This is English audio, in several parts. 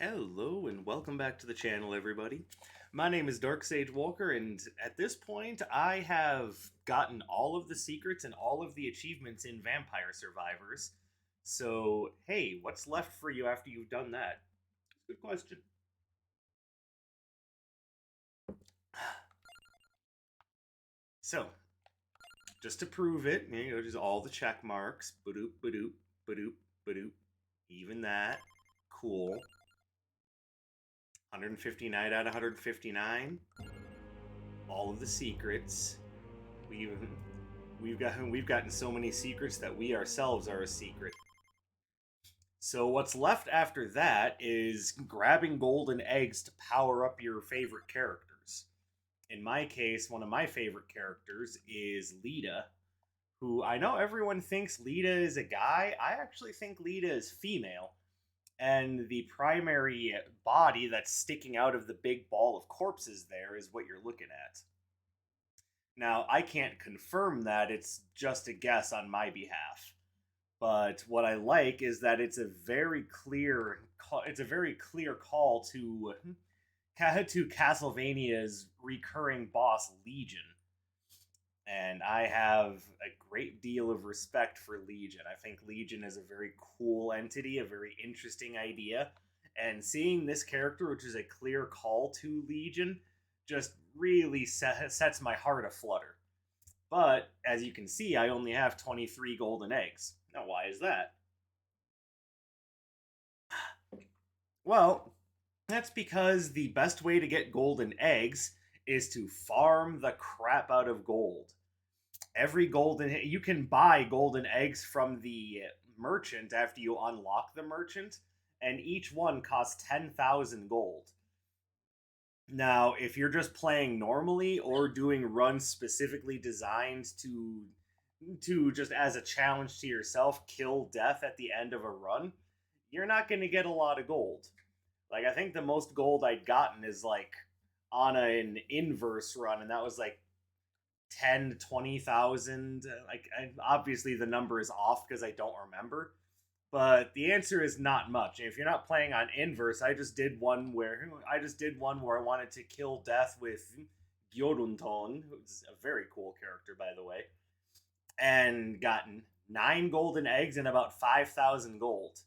Hello and welcome back to the channel, everybody. My name is Dark Sage Walker, and at this point, I have gotten all of the secrets and all of the achievements in Vampire Survivors. So, hey, what's left for you after you've done that? Good question. So, just to prove it, just all the check marks. Badoop, badoop, badoop, badoop. Even that. Cool. 159 out of 159. All of the secrets. We've we've gotten so many secrets that we ourselves are a secret. So what's left after that is grabbing golden eggs to power up your favorite characters. In my case, one of my favorite characters is Lita, who I know everyone thinks Lita is a guy. I actually think Lita is female. And the primary body that's sticking out of the big ball of corpses there is what you're looking at. Now, I can't confirm that, it's just a guess on my behalf. But what I like is that it's a very clear call to Castlevania's recurring boss Legion. And I have a great deal of respect for Legion. I think Legion is a very cool entity, a very interesting idea. And seeing this character, which is a clear call to Legion, just really sets my heart aflutter. But as you can see, I only have 23 golden eggs. Now, why is that? Well, that's because the best way to get golden eggs is to farm the crap out of gold. Every golden you can buy golden eggs from the merchant after you unlock the merchant, and each one costs 10,000 gold. Now, if you're just playing normally or doing runs specifically designed to just as a challenge to yourself kill death at the end of a run, you're not going to get a lot of gold. Like I think the most gold I'd gotten is like on an inverse run, and that was like 10 to 20,000. Like obviously the number is off because I don't remember, but the answer is not much. If you're not playing on inverse, I just did one where I wanted to kill death with Gyorunton, who's a very cool character by the way, and gotten 9 golden eggs and about 5,000 gold.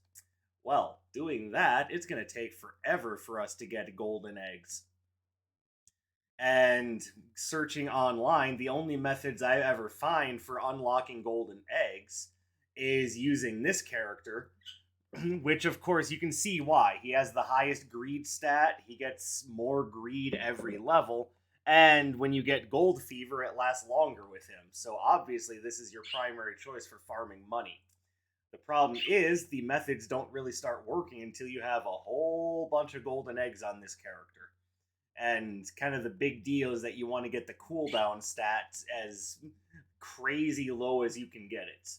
Well, doing that, it's going to take forever for us to get golden eggs. And searching online, the only methods I ever find for unlocking golden eggs is using this character, which of course you can see why. He has the highest greed stat, he gets more greed every level, and when you get gold fever, it lasts longer with him. So obviously, this is your primary choice for farming money. The problem is, the methods don't really start working until you have a whole bunch of golden eggs on this character. And kind of the big deal is that you want to get the cooldown stats as crazy low as you can get it,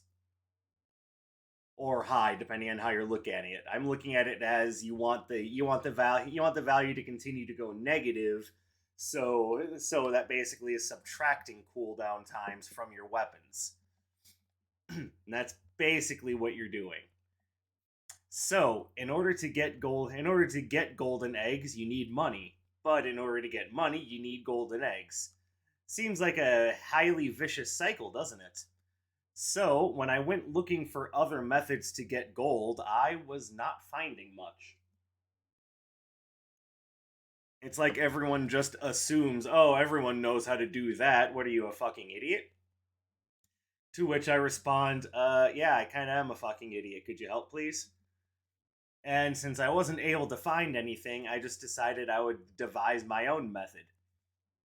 or high depending on how you're looking at it. I'm looking at it as you want the value to continue to go negative, so that basically is subtracting cooldown times from your weapons. And that's basically what you're doing. So, in order to get golden eggs, you need money. But in order to get money, you need golden eggs. Seems like a highly vicious cycle, doesn't it? So, when I went looking for other methods to get gold, I was not finding much. It's like everyone just assumes, oh, everyone knows how to do that. What are you, a fucking idiot? To which I respond, yeah, I kinda am a fucking idiot. Could you help, please? And since I wasn't able to find anything, I just decided I would devise my own method.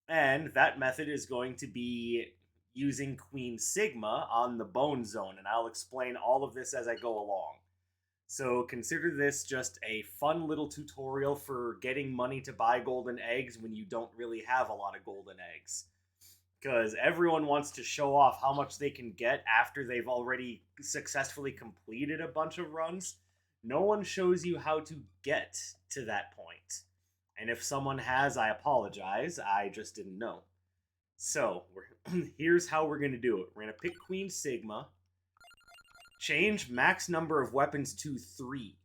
And that method is going to be using Queen Sigma on the Bone Zone, and I'll explain all of this as I go along. So consider this just a fun little tutorial for getting money to buy golden eggs when you don't really have a lot of golden eggs. Because everyone wants to show off how much they can get after they've already successfully completed a bunch of runs. No one shows you how to get to that point. And if someone has, I apologize. I just didn't know. So, here's how we're going to do it. We're going to pick Queen Sigma, change max number of weapons to 3.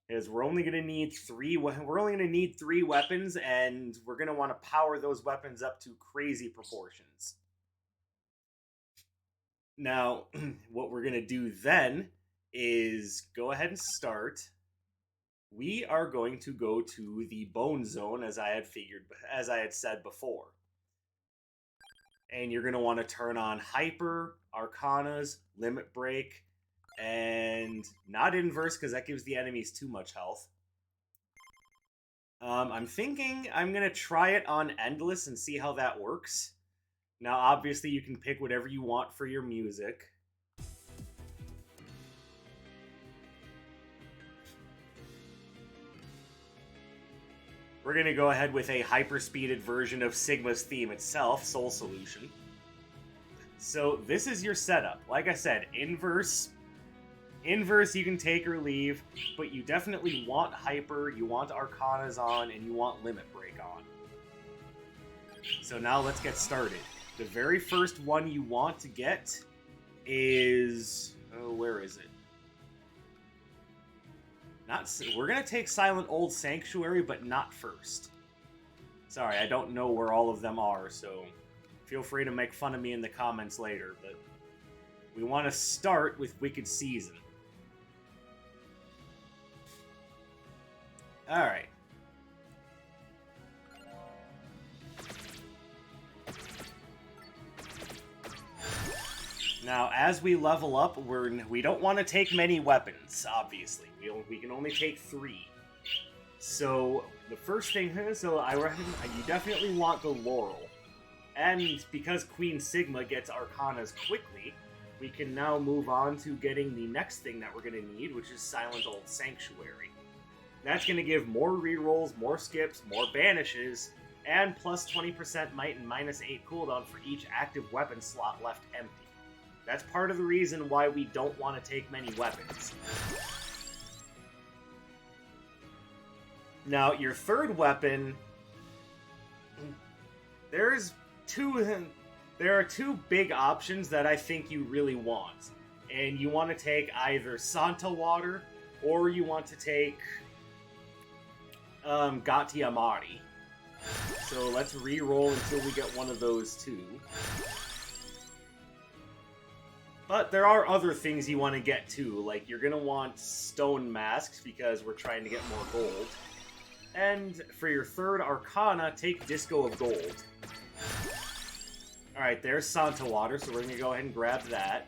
Is we're only gonna need three. We're only gonna need 3 weapons, and we're gonna want to power those weapons up to crazy proportions. Now, what we're gonna do then is go ahead and start. We are going to go to the bone zone, as I had said before. And you're going to want to turn on Hyper, Arcanas, Limit Break, and not Inverse because that gives the enemies too much health. I'm thinking I'm going to try it on Endless and see how that works. Now, obviously, you can pick whatever you want for your music. We're going to go ahead with a hyper-speeded version of Sigma's theme itself, Soul Solution. So this is your setup. Like I said, Inverse you can take or leave, but you definitely want Hyper, you want Arcanas on, and you want Limit Break on. So now let's get started. The very first one you want to get is... oh, where is it? We're going to take Silent Old Sanctuary, but not first. Sorry, I don't know where all of them are, so feel free to make fun of me in the comments later, but we want to start with Wicked Season. Alright. Now, as we level up, we don't want to take many weapons, obviously. We can only take 3. So, the first thing, I reckon you definitely want the Laurel. And because Queen Sigma gets Arcanas quickly, we can now move on to getting the next thing that we're going to need, which is Silent Old Sanctuary. That's going to give more rerolls, more skips, more banishes, and plus 20% might and minus 8 cooldown for each active weapon slot left empty. That's part of the reason why we don't want to take many weapons. Now, your third weapon... there are 2 big options that I think you really want. And you want to take either Santa Water, or you want to take Gatti Amari. So let's re-roll until we get one of those 2. But there are other things you want to get too, like you're going to want Stone Masks because we're trying to get more gold. And for your third Arcana, take Disco of Gold. Alright, there's Santa Water, so we're going to go ahead and grab that.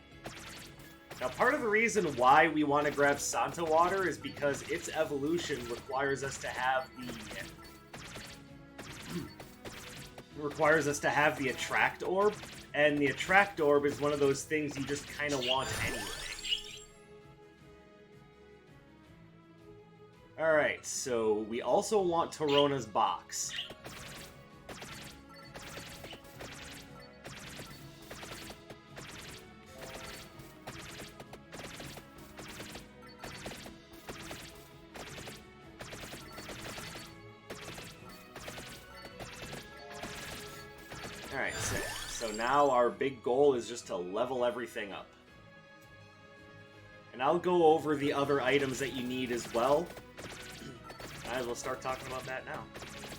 Now, part of the reason why we want to grab Santa Water is because its evolution requires us to have the Attract Orb, and the Attract Orb is one of those things you just kind of want anyway. Alright, so we also want Torona's Box. Alright, so now our big goal is just to level everything up. And I'll go over the other items that you need as well. Might as well start talking about that now.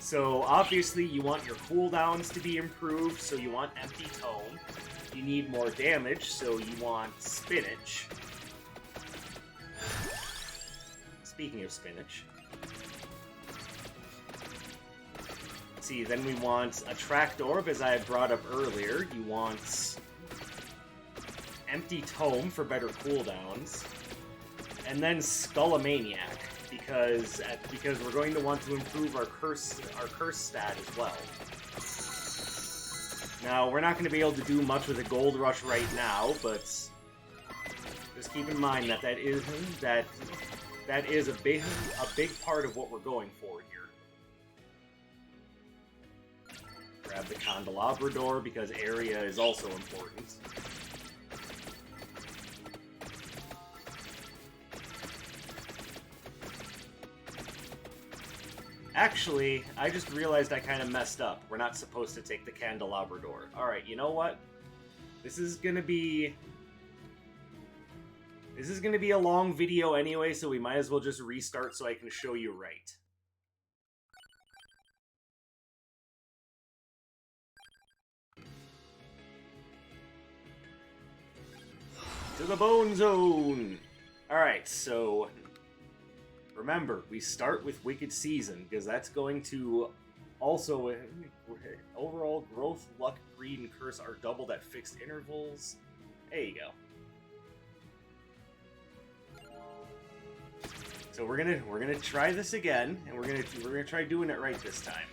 So, obviously, you want your cooldowns to be improved, so you want Empty Tome. You need more damage, so you want Spinach. Speaking of Spinach. See, then we want Attract Orb, as I had brought up earlier. You want Empty Tome for better cooldowns. And then Skullomaniac, because we're going to want to improve our curse stat as well. Now, we're not going to be able to do much with a Gold Rush right now, but just keep in mind that that is a big part of what we're going for here. Grab the Candelabra Door because area is also important. Actually, I just realized I kind of messed up. We're not supposed to take the Candelabra Door. Alright, you know what? This is gonna be... This is going to be a long video anyway, so we might as well just restart so I can show you right. To the bone zone! Alright, so remember, we start with Wicked Season, because that's going to also... overall growth, luck, greed, and curse are doubled at fixed intervals. There you go. So we're gonna try this again, and we're gonna try doing it right this time.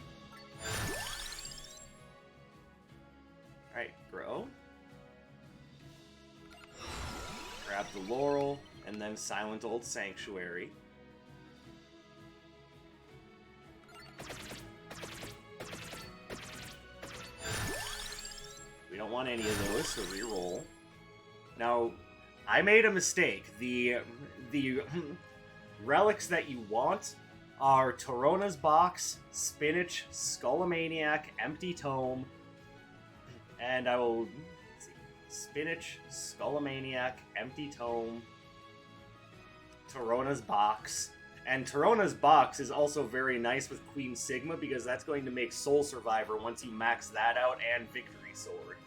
Alright, grow. Grab the Laurel, and then Silent Old Sanctuary. We don't want any of those, so reroll. Now, I made a mistake. The relics that you want are Torona's Box, Spinach, Skullomaniac, Empty Tome, and I will... let's see, Spinach, Skullomaniac, Empty Tome, Torona's Box. And Torona's Box is also very nice with Queen Sigma because that's going to make Soul Survivor once you max that out, and Victory Sword.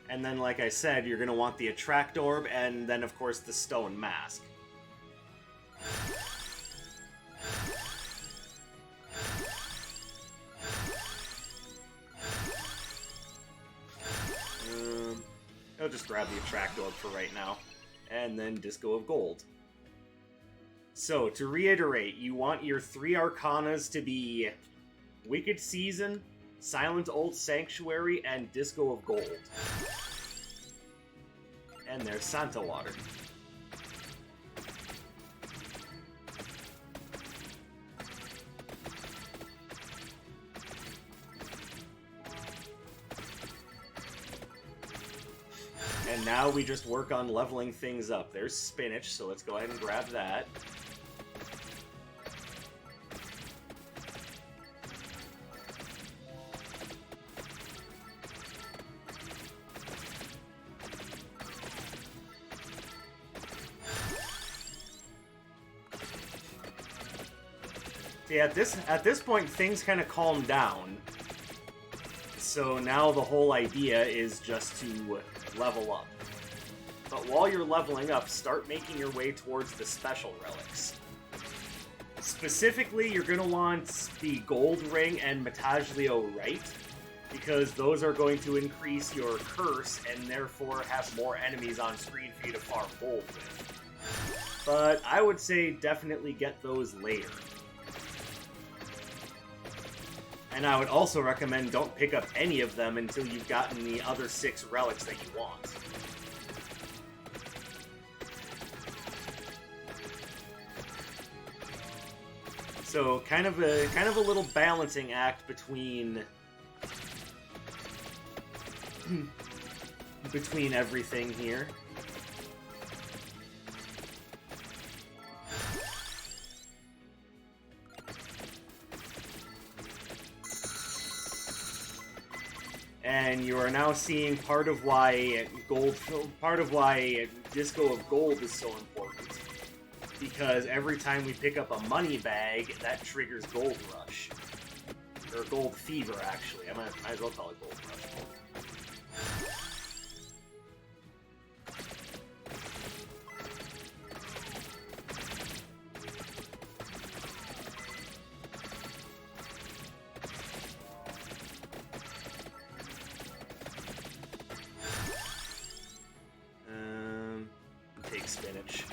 And then, like I said, you're going to want the Attract Orb, and then, of course, the Stone Mask. I'll just grab the Attract Orb for right now. And then Disco of Gold. So, to reiterate, you want your 3 Arcanas to be Wicked Season, Silent Old Sanctuary, and Disco of Gold. And there's Santa Water. And now we just work on leveling things up. There's Spinach, so let's go ahead and grab that. See, at this point, things kind of calm down. So now the whole idea is just to level up. But while you're leveling up, start making your way towards the special relics. Specifically, you're going to want the Gold Ring and Metaglio Right, because those are going to increase your curse and therefore have more enemies on screen for you to farm gold with. But I would say definitely get those later. And I would also recommend don't pick up any of them until you've gotten the other 6 relics that you want. So kind of a little balancing act between everything here. And you are now seeing part of why Disco of Gold is so important. Because every time we pick up a money bag, that triggers Gold Rush. Or Gold Fever, actually. I might as well call it Gold Rush. Take Spinach.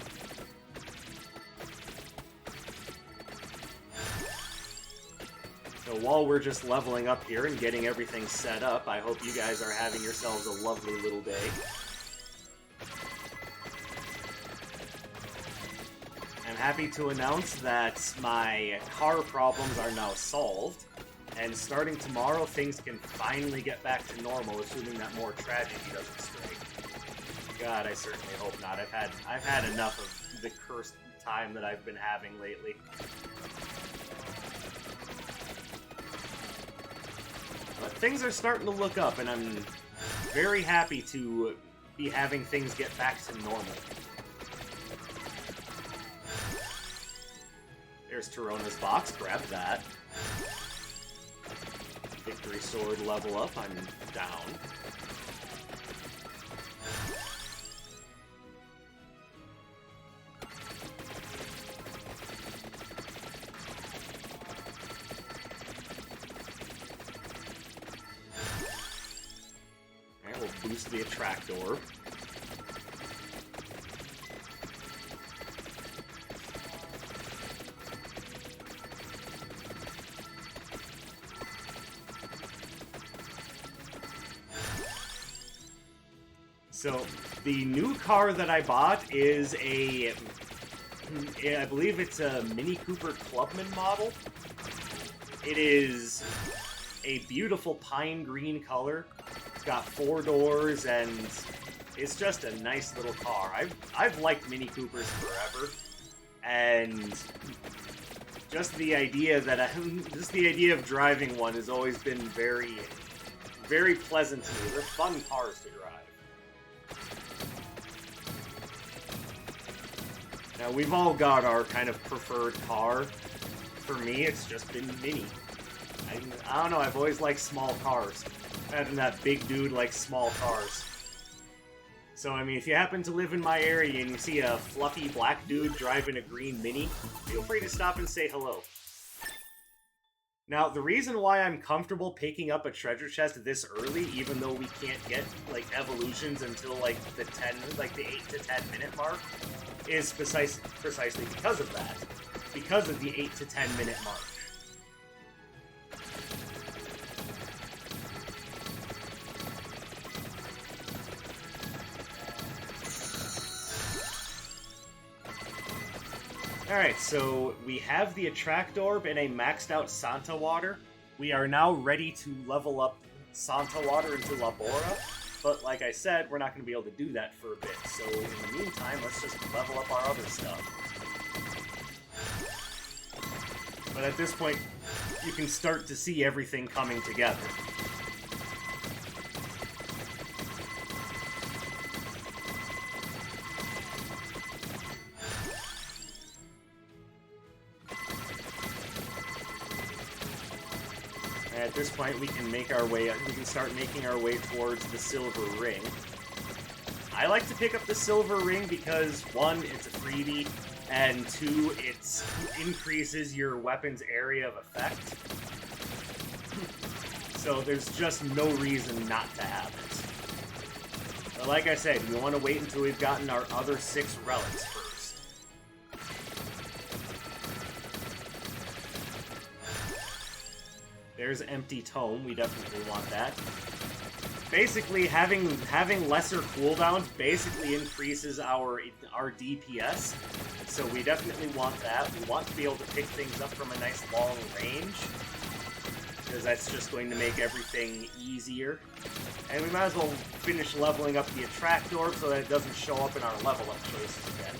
So while we're just leveling up here and getting everything set up, I hope you guys are having yourselves a lovely little day. I'm happy to announce that my car problems are now solved, and starting tomorrow, things can finally get back to normal, assuming that more tragedy doesn't strike. God, I certainly hope not. I've had enough of the cursed time that I've been having lately. But things are starting to look up, and I'm very happy to be having things get back to normal. There's Tarona's box, grab that. Victory Sword level up, I'm down. Alright, we'll boost the Attract Orb. So, the new car that I bought is I believe it's a Mini Cooper Clubman model. It is a beautiful pine green color. It's got 4 doors, and it's just a nice little car. I've liked Mini Coopers forever, and just the idea of driving one has always been very, very pleasant to me. They're fun cars to drive. Now, we've all got our kind of preferred car. For me, it's just been Mini. I don't know, I've always liked small cars. Having that big dude likes small cars. So, I mean, if you happen to live in my area and you see a fluffy black dude driving a green Mini, feel free to stop and say hello. Now, the reason why I'm comfortable picking up a treasure chest this early, even though we can't get, like, evolutions until, like, the 8 to 10 minute mark, is precisely because of that. Because of the 8 to 10 minute mark. Alright, so we have the Attract Orb and a maxed out Santa Water. We are now ready to level up Santa Water into Labora. But like I said, we're not going to be able to do that for a bit. So in the meantime, let's just level up our other stuff. But at this point, you can start to see everything coming together. At this point, we can start making our way towards the Silver Ring. I like to pick up the Silver Ring because, 1, it's a freebie, and 2, it increases your weapon's area of effect. So there's just no reason not to have it. But like I said, we want to wait until we've gotten our other 6 relics first. There's Empty Tome, we definitely want that. Basically, having lesser cooldowns basically increases our DPS, so we definitely want that. We want to be able to pick things up from a nice long range, because that's just going to make everything easier. And we might as well finish leveling up the Attract Orb so that it doesn't show up in our level up choices again.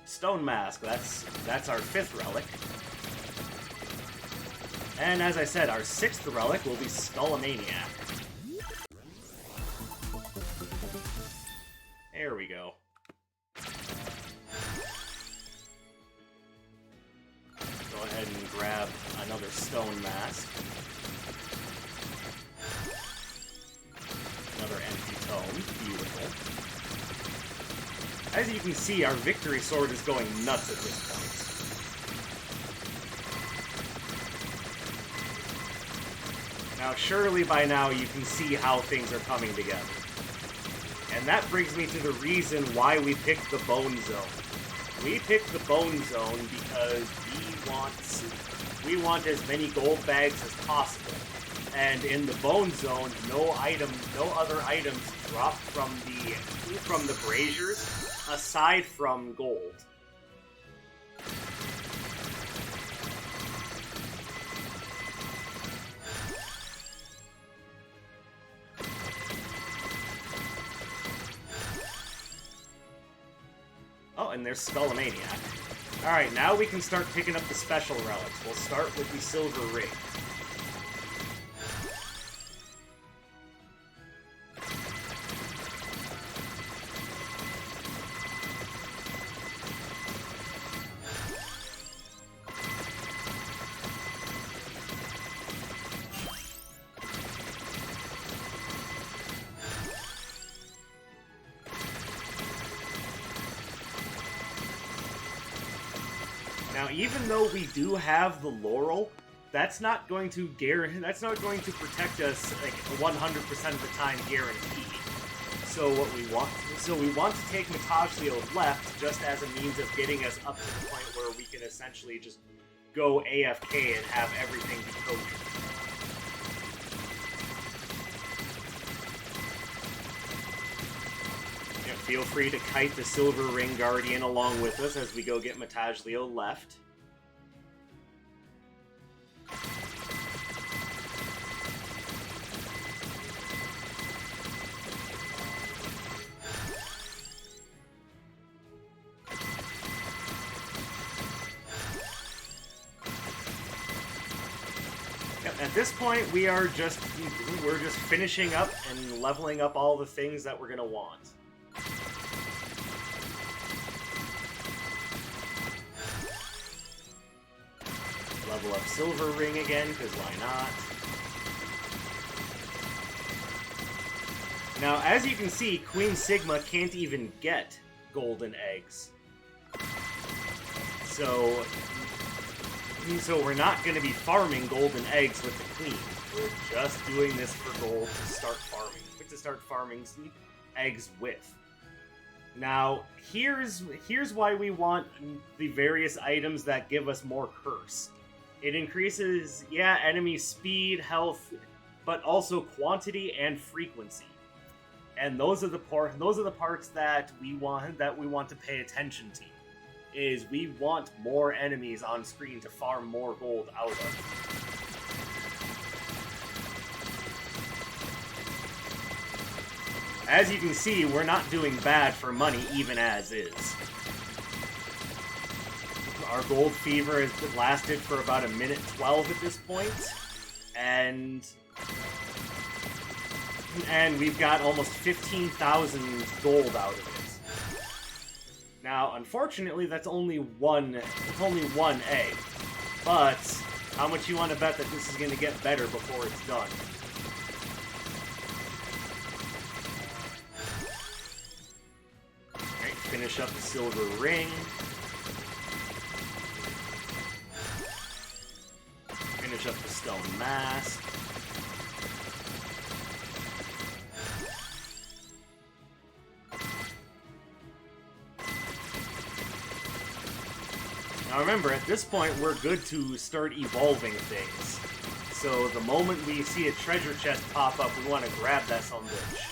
Stone Mask, that's our 5th relic. And as I said, our 6th relic will be Skullomaniac. There we go. Go ahead and grab another Stone Mask. Another Empty Tome, beautiful. As you can see, our Victory Sword is going nuts at this point. Now, surely by now you can see how things are coming together. And that brings me to the reason why we picked the Bone Zone. We picked the Bone Zone because we want as many gold bags as possible. And in the Bone Zone, no other items drop from the braziers aside from gold. and there's Skullomaniac. Alright, now we can start picking up the special relics. We'll start with the Silver Ring. Now, even though we do have the Laurel, that's not going to protect us like 100% of the time guaranteed. So we want to take Metaglio left just as a means of getting us up to the point where we can essentially just go AFK and have everything be coded. Feel free to kite the Silver Ring Guardian along with us as we go get Metaglio left. At this point, we're just finishing up and leveling up all the things that we're gonna want. Level up Silver Ring again, because why not? Now, as you can see, Queen Sigma can't even get golden eggs. So we're not going to be farming golden eggs with the Queen. We're just doing this for gold to start farming eggs with. Now, here's why we want the various items that give us more curse. It increases, enemy speed, health, but also quantity and frequency. And those are the parts that we want to pay attention to. Is we want more enemies on screen to farm more gold out of. As you can see, we're not doing bad for money even as is. Our gold fever has lasted for about 1:12 at this point, and we've got almost 15,000 gold out of it. Now, unfortunately, that's only one egg. But how much you want to bet that this is going to get better before it's done? Alright, finish up the Silver Ring. Finish up the Stone Mask. Now remember, at this point, we're good to start evolving things. So the moment we see a treasure chest pop up, we want to grab that son of a bitch.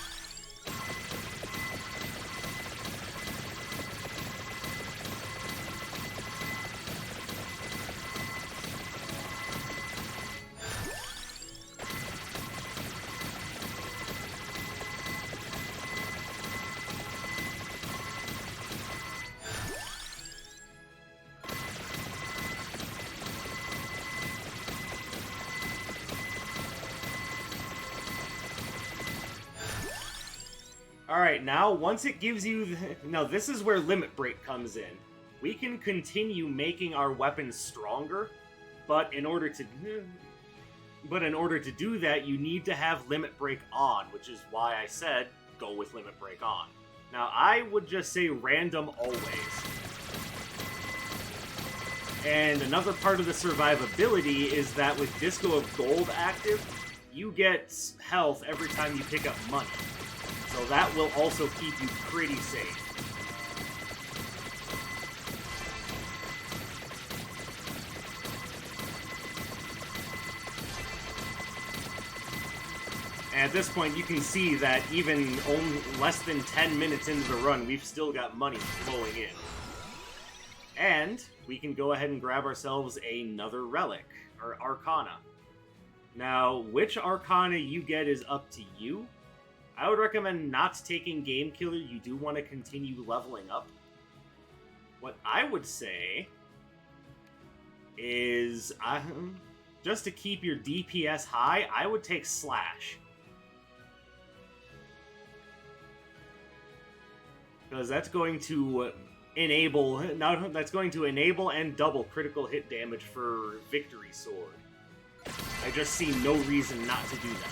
Alright, now, once it gives you... Now, this is where Limit Break comes in. We can continue making our weapons stronger, but in order to do that, you need to have Limit Break on, which is why I said, go with Limit Break on. Now, I would just say random always. And another part of the survivability is that with Disco of Gold active, you get health every time you pick up money. So that will also keep you pretty safe. And at this point, you can see that even only less than 10 minutes into the run, we've still got money flowing in. And we can go ahead and grab ourselves another relic, or Arcana. Now, which Arcana you get is up to you. I would recommend not taking Game Killer. You do want to continue leveling up. What I would say is, just to keep your DPS high, I would take Slash. Because that's going to enable and double critical hit damage for Victory Sword. I just see no reason not to do that.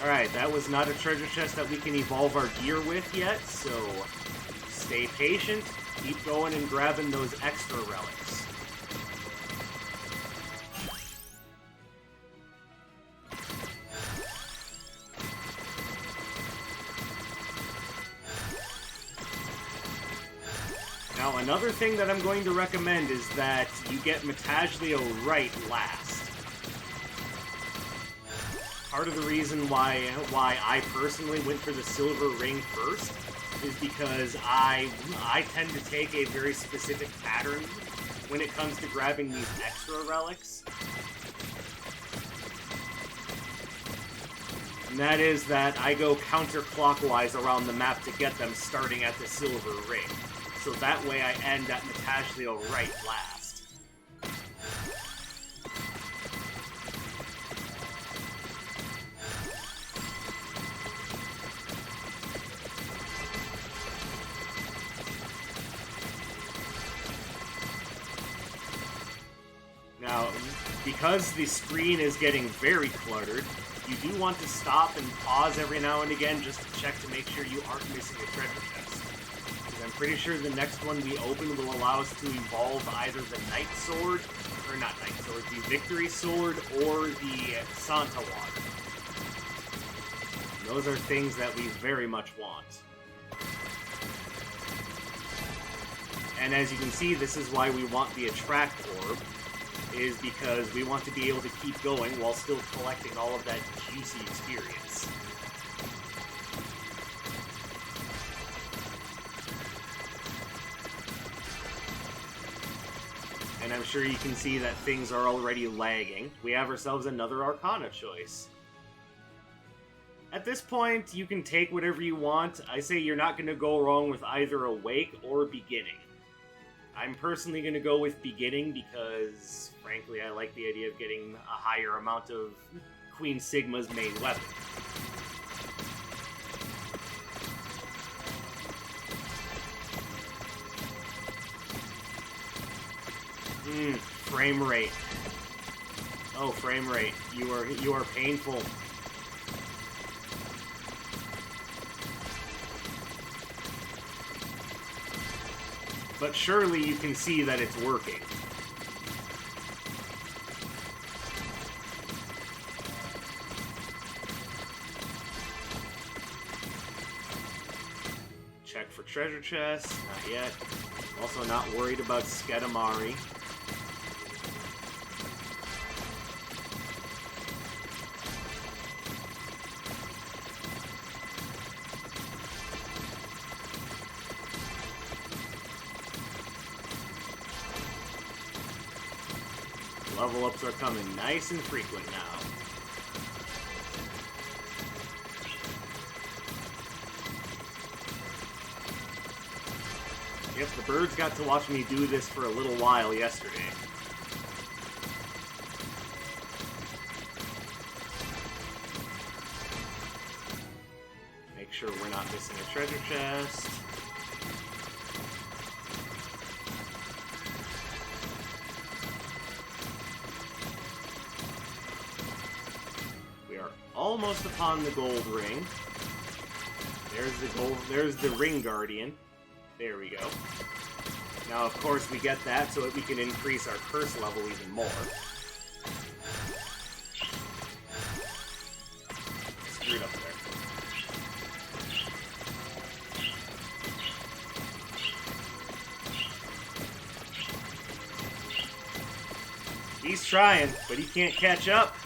Alright, that was not a treasure chest that we can evolve our gear with yet, so stay patient, keep going and grabbing those extra relics. Now, another thing that I'm going to recommend is that you get Metaglio right last. Part of the reason why I personally went for the silver ring first is because I tend to take a very specific pattern when it comes to grabbing these extra relics. And that is that I go counterclockwise around the map to get them, starting at the silver ring. So that way I end at Metaglio right last. Now, because the screen is getting very cluttered, you do want to stop and pause every now and again just to check to make sure you aren't missing a treasure chest. Because I'm pretty sure the next one we open will allow us to evolve either the Knight Sword, or not Knight Sword, the Victory Sword, or the Santa Water. Those are things that we very much want. And as you can see, this is why we want the Attract Orb, is because we want to be able to keep going while still collecting all of that juicy experience. And I'm sure you can see that things are already lagging. We have ourselves another Arcana choice. At this point, you can take whatever you want. I say you're not going to go wrong with either Awake or Beginning. I'm personally going to go with Beginning because, frankly, I like the idea of getting a higher amount of Queen Sigma's main weapon. Frame rate. Oh, frame rate. You are painful. But surely you can see that it's working. Check for treasure chests. Not yet. Also not worried about Skedamari. Level ups are coming nice and frequent now. Yep, the birds got to watch me do this for a little while yesterday. Make sure we're not missing a treasure chest. Almost upon the gold ring. There's the ring guardian. There we go. Now, of course, we get that so that we can increase our curse level even more. Screwed up there. He's trying, but he can't catch up.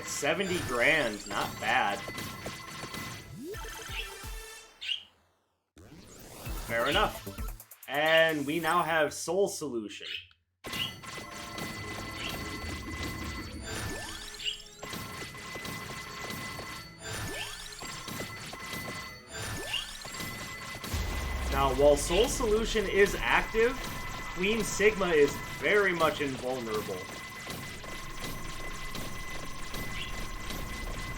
$70 grand, not bad. Fair enough. And we now have Soul Solution. Now, while Soul Solution is active, Queen Sigma is very much invulnerable.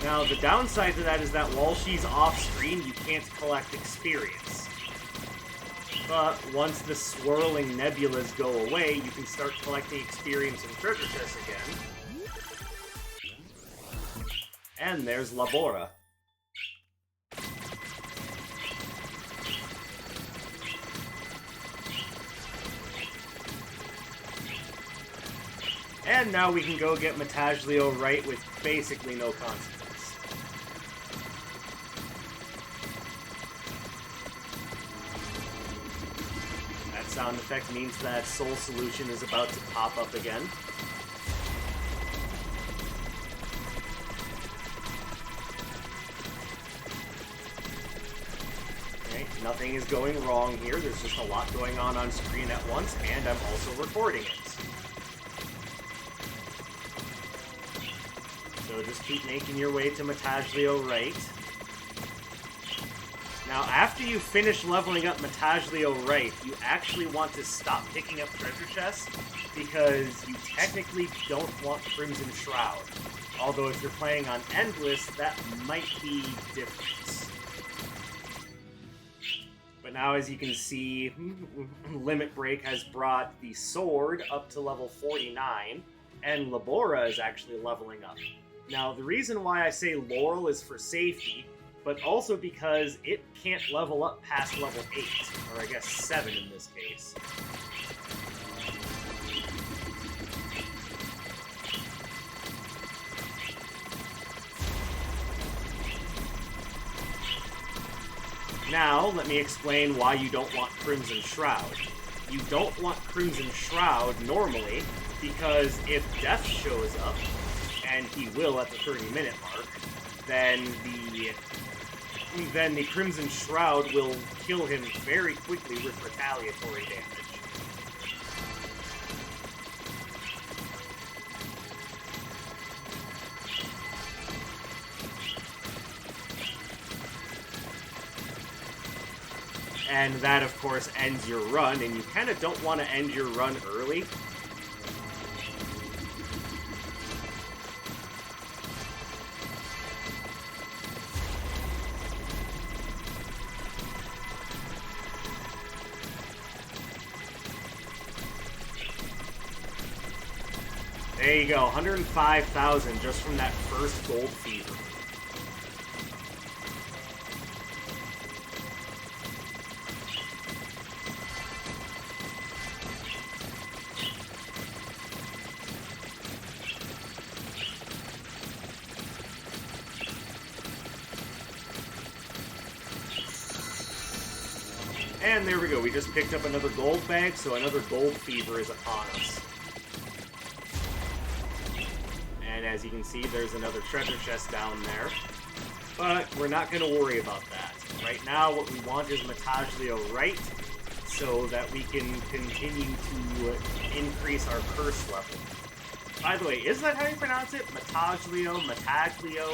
Now, the downside to that is that while she's off-screen, you can't collect experience. But once the swirling nebulas go away, you can start collecting experience and treasure chests again. And there's Labora. And now we can go get Mataglio right with basically no consequence. That sound effect means that Soul Solution is about to pop up again. Okay, nothing is going wrong here. There's just a lot going on screen at once, and I'm also recording it. So just keep making your way to Mataglio right. Now, after you finish leveling up Mataglio right, you actually want to stop picking up treasure chests, because you technically don't want Crimson Shroud. Although if you're playing on Endless, that might be different. But now, as you can see, Limit Break has brought the sword up to level 49, and Labora is actually leveling up. Now, the reason why I say Laurel is for safety, but also because it can't level up past level 8, or I guess 7 in this case. Now, let me explain why you don't want Crimson Shroud. You don't want Crimson Shroud normally, because if Death shows up, and he will at the 30-minute mark, then the Crimson Shroud will kill him very quickly with retaliatory damage. And that, of course, ends your run, and you kind of don't want to end your run early. There you go, 105,000 just from that first gold fever. And there we go, we just picked up another gold bag, so another gold fever is upon us. And as you can see, there's another treasure chest down there. But we're not going to worry about that. Right now, what we want is Mataglio right, so that we can continue to increase our curse level. By the way, is that how you pronounce it? Mataglio?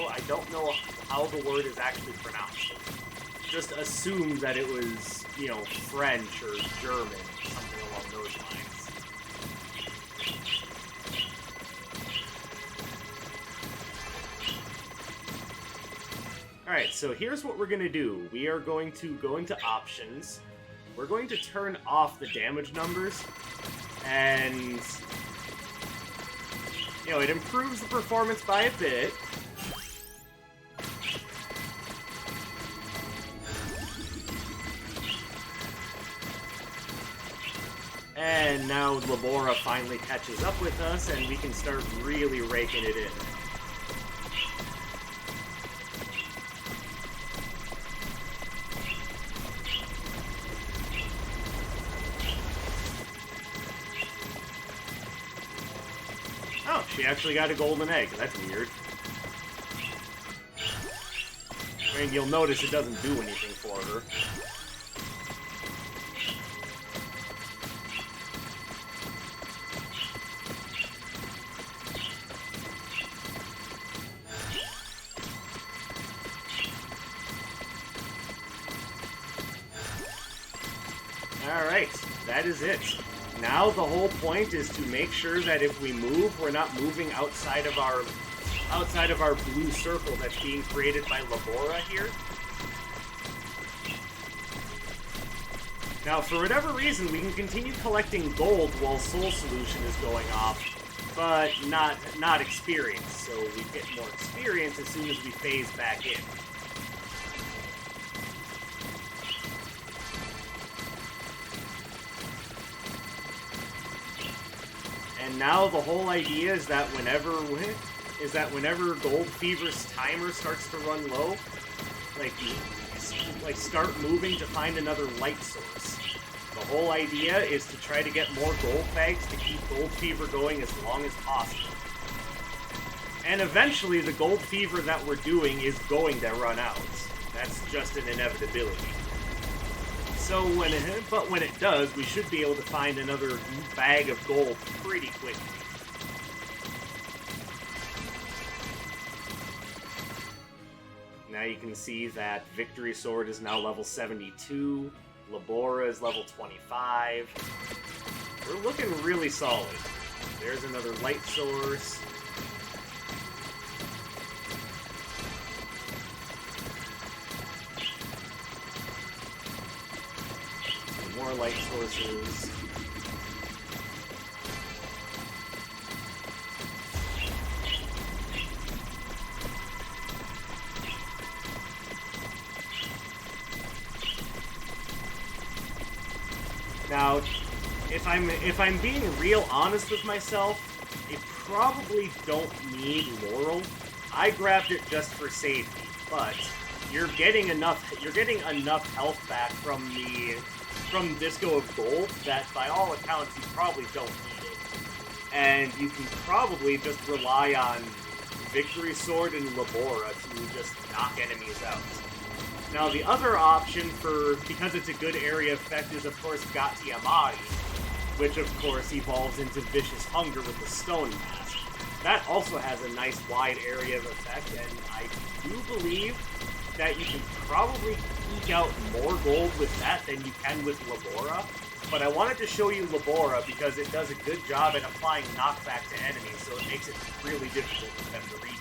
I don't know how the word is actually pronounced. Just assume that it was, you know, French or German, something along those lines. Alright, so here's what we're going to do. We are going to go into options. We're going to turn off the damage numbers. And, you know, it improves the performance by a bit. And now Labora finally catches up with us, and we can start really raking it in. Oh, she actually got a golden egg. That's weird. I mean, you'll notice it doesn't do anything for her. Alright, that is it. Now the whole point is to make sure that if we move, we're not moving outside of our blue circle that's being created by Labora here. Now, for whatever reason, we can continue collecting gold while Soul Solution is going off, but not experience, so we get more experience as soon as we phase back in. And now the whole idea is that whenever Gold Fever's timer starts to run low, like start moving to find another light source. The whole idea is to try to get more gold bags to keep Gold Fever going as long as possible. And eventually the Gold Fever that we're doing is going to run out. That's just an inevitability. So when it does, we should be able to find another bag of gold pretty quickly. Now you can see that Victory Sword is now level 72, Labora is level 25. We're looking really solid. There's another light source. Some more light sources. Now, if I'm being real honest with myself, you probably don't need Laurel. I grabbed it just for safety, but you're getting enough health back from Disco of Gold that by all accounts you probably don't need it. And you can probably just rely on Victory Sword and Labora to just knock enemies out. Now, the other option because it's a good area effect, is, of course, Gatiamari, which, of course, evolves into Vicious Hunger with the Stone Mask. That also has a nice wide area of effect, and I do believe that you can probably eke out more gold with that than you can with Labora. But I wanted to show you Labora because it does a good job at applying knockback to enemies, so it makes it really difficult for them to reach you.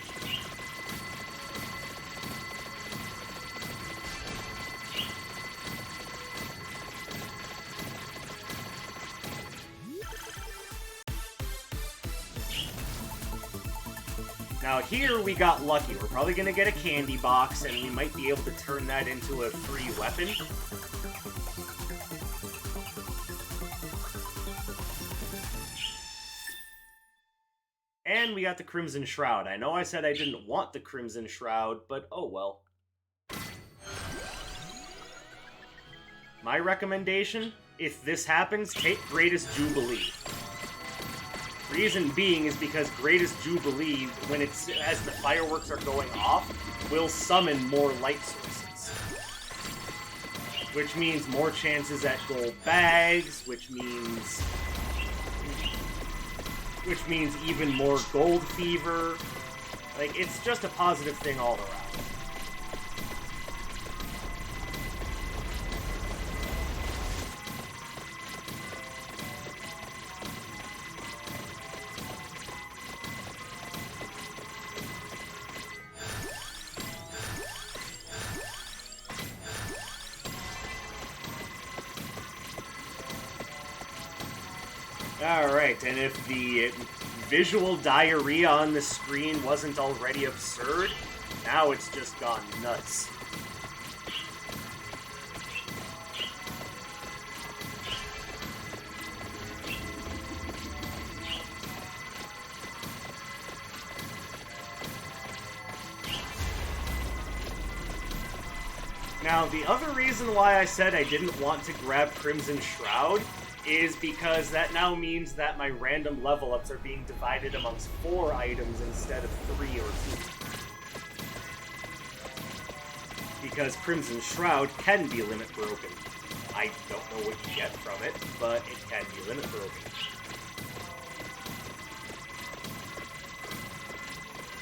Now here we got lucky. We're probably going to get a candy box, and we might be able to turn that into a free weapon. And we got the Crimson Shroud. I know I said I didn't want the Crimson Shroud, but oh well. My recommendation, if this happens, take Greatest Jubilee. Reason being is because Greatest Jubilee, as the fireworks are going off, will summon more light sources. Which means more chances at gold bags, which means even more Gold Fever. Like, it's just a positive thing all around. Alright, and if the visual diarrhea on the screen wasn't already absurd, now it's just gone nuts. Now, the other reason why I said I didn't want to grab Crimson Shroud is because that now means that my random level-ups are being divided amongst 4 items instead of 3 or 2. Because Crimson Shroud can be limit broken. I don't know what you get from it, but it can be limit broken.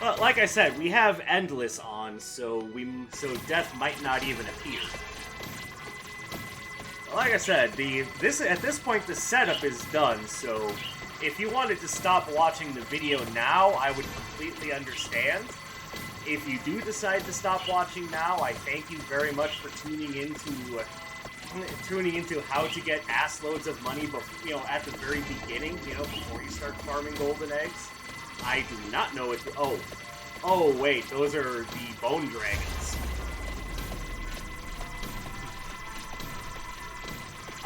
But like I said, we have Endless on, so death might not even appear. Like I said, at this point the setup is done, so if you wanted to stop watching the video now, I would completely understand. If you do decide to stop watching now, I thank you very much for tuning into how to get ass loads of money, at the very beginning, before you start farming golden eggs. I do not know what. Oh wait, those are the bone dragons.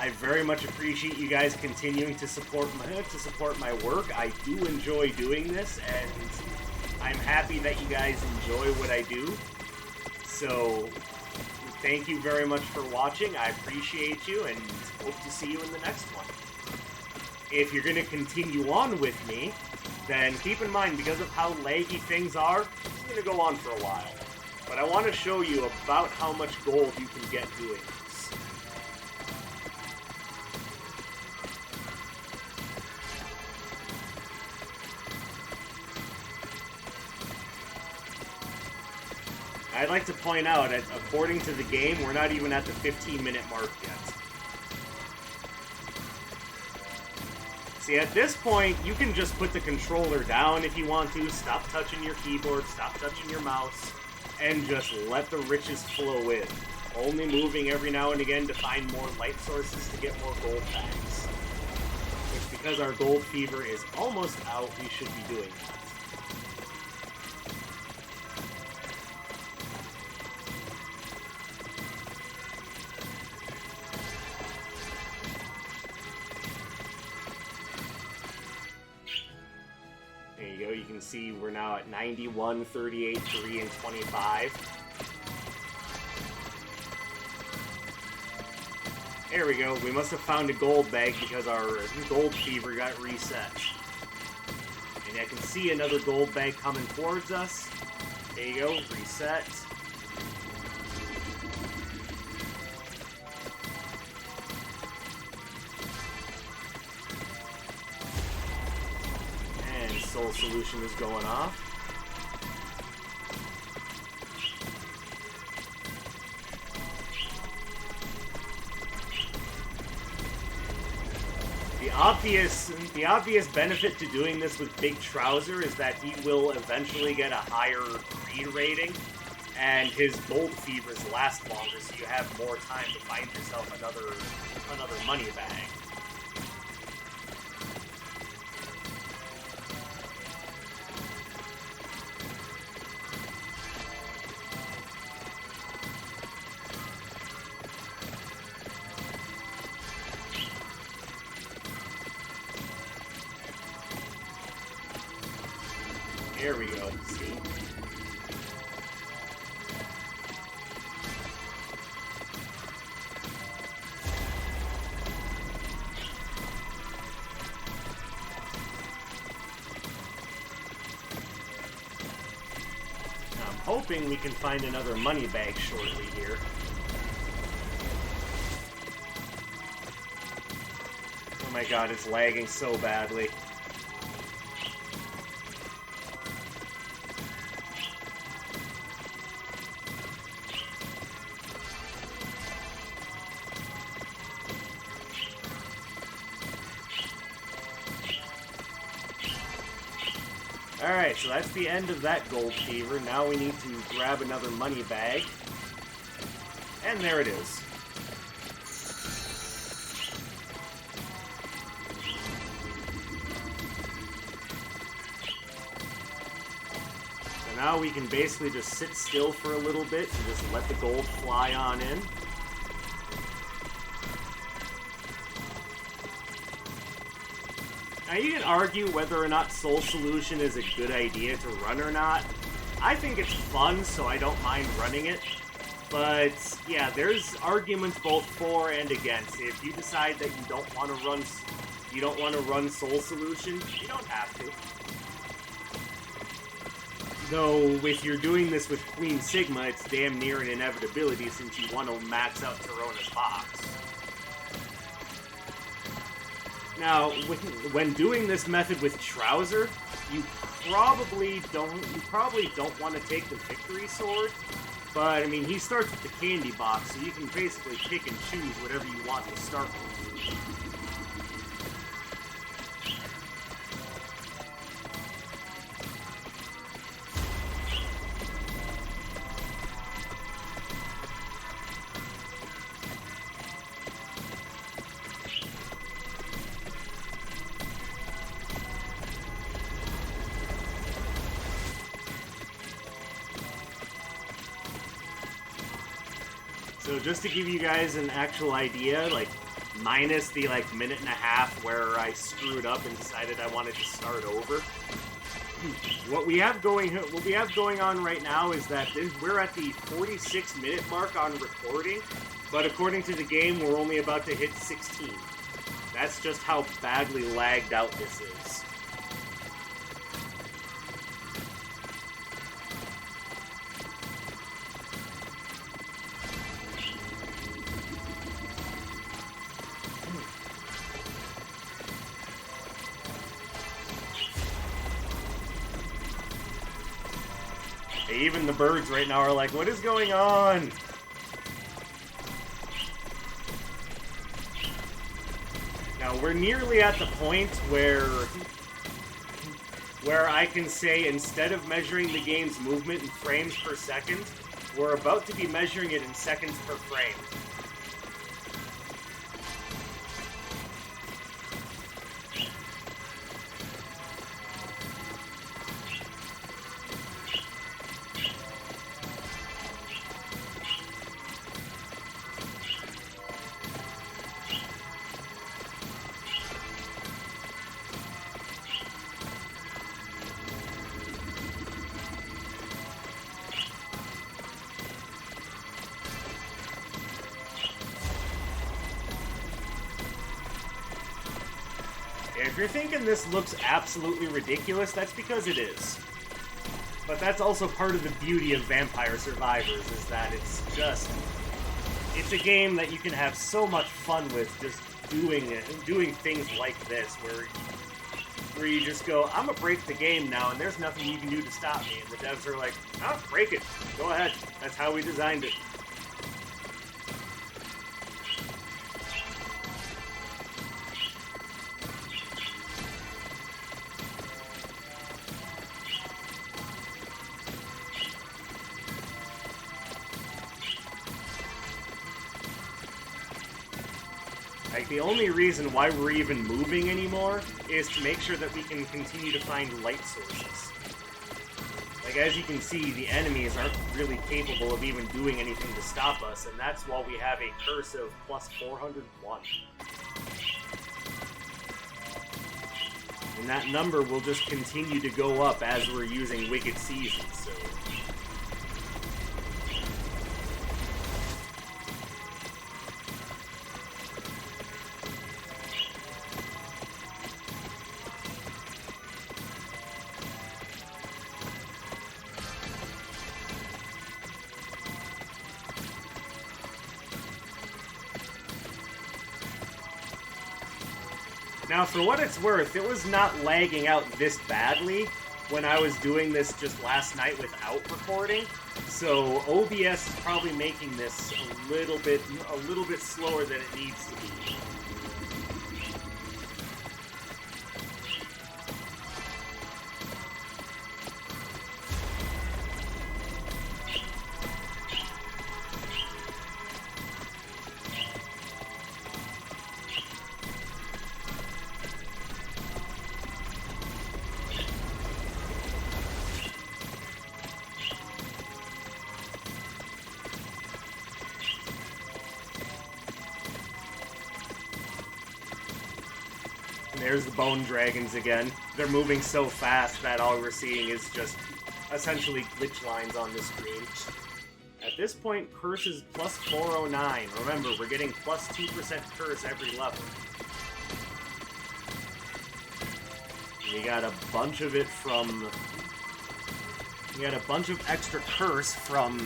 I very much appreciate you guys continuing to support my work. I do enjoy doing this, and I'm happy that you guys enjoy what I do. So, thank you very much for watching. I appreciate you, and hope to see you in the next one. If you're going to continue on with me, then keep in mind, because of how laggy things are, it's going to go on for a while. But I want to show you about how much gold you can get doing this. I'd like to point out that, according to the game, we're not even at the 15-minute mark yet. See, at this point, you can just put the controller down if you want to, stop touching your keyboard, stop touching your mouse, and just let the riches flow in. Only moving every now and again to find more light sources to get more gold bags. Which, because our gold fever is almost out, we should be doing that. You can see we're now at 91, 38, 3, and 25. There we go. We must have found a gold bag because our gold fever got reset. And I can see another gold bag coming towards us. There you go. Reset. Soul Solution is going off. The obvious benefit to doing this with Big Trouser is that he will eventually get a higher greed rating, and his gold fevers last longer, so you have more time to find yourself another money bag. There we go. See? I'm hoping we can find another money bag shortly here. Oh my god, it's lagging so badly. Alright, so that's the end of that gold fever. Now we need to grab another money bag. And there it is. So now we can basically just sit still for a little bit and just let the gold fly on in. Now, you can argue whether or not Soul Solution is a good idea to run or not. I think it's fun, so I don't mind running it. But, yeah, there's arguments both for and against. If you decide that you don't want to run Soul Solution, you don't have to. Though, if you're doing this with Queen Sigma, it's damn near an inevitability since you want to max out Tarona's box. Now, when doing this method with Trouser, you probably don't want to take the Victory Sword, But, I mean, he starts with the candy box, so you can basically pick and choose whatever you want to start with. So just to give you guys an actual idea, like, minus the, like, minute and a half where I screwed up and decided I wanted to start over, what we have going on right now is that we're at the 46-minute mark on recording, but according to the game, we're only about to hit 16. That's just how badly lagged out this is. Even the birds right now are like, what is going on? Now, we're nearly at the point where I can say, instead of measuring the game's movement in frames per second, we're about to be measuring it in seconds per frame. If you're thinking this looks absolutely ridiculous, that's because it is. But that's also part of the beauty of Vampire Survivors, is that it's a game that you can have so much fun with just doing things like this, where you just go, I'm gonna break the game now, and there's nothing you can do to stop me. And the devs are like, oh, break it. Go ahead. That's how we designed it. Like, the only reason why we're even moving anymore is to make sure that we can continue to find light sources. Like, as you can see, the enemies aren't really capable of even doing anything to stop us, and that's why we have a curse of plus 401. And that number will just continue to go up as we're using Wicked Seasons, so... Now, for what it's worth, it was not lagging out this badly when I was doing this just last night without recording. So OBS is probably making this a little bit slower than it needs to be. There's the bone dragons again. They're moving so fast that all we're seeing is just essentially glitch lines on the screen. At this point, curse is plus 409. Remember, we're getting plus 2% curse every level. We got a bunch of it from... We got a bunch of extra curse from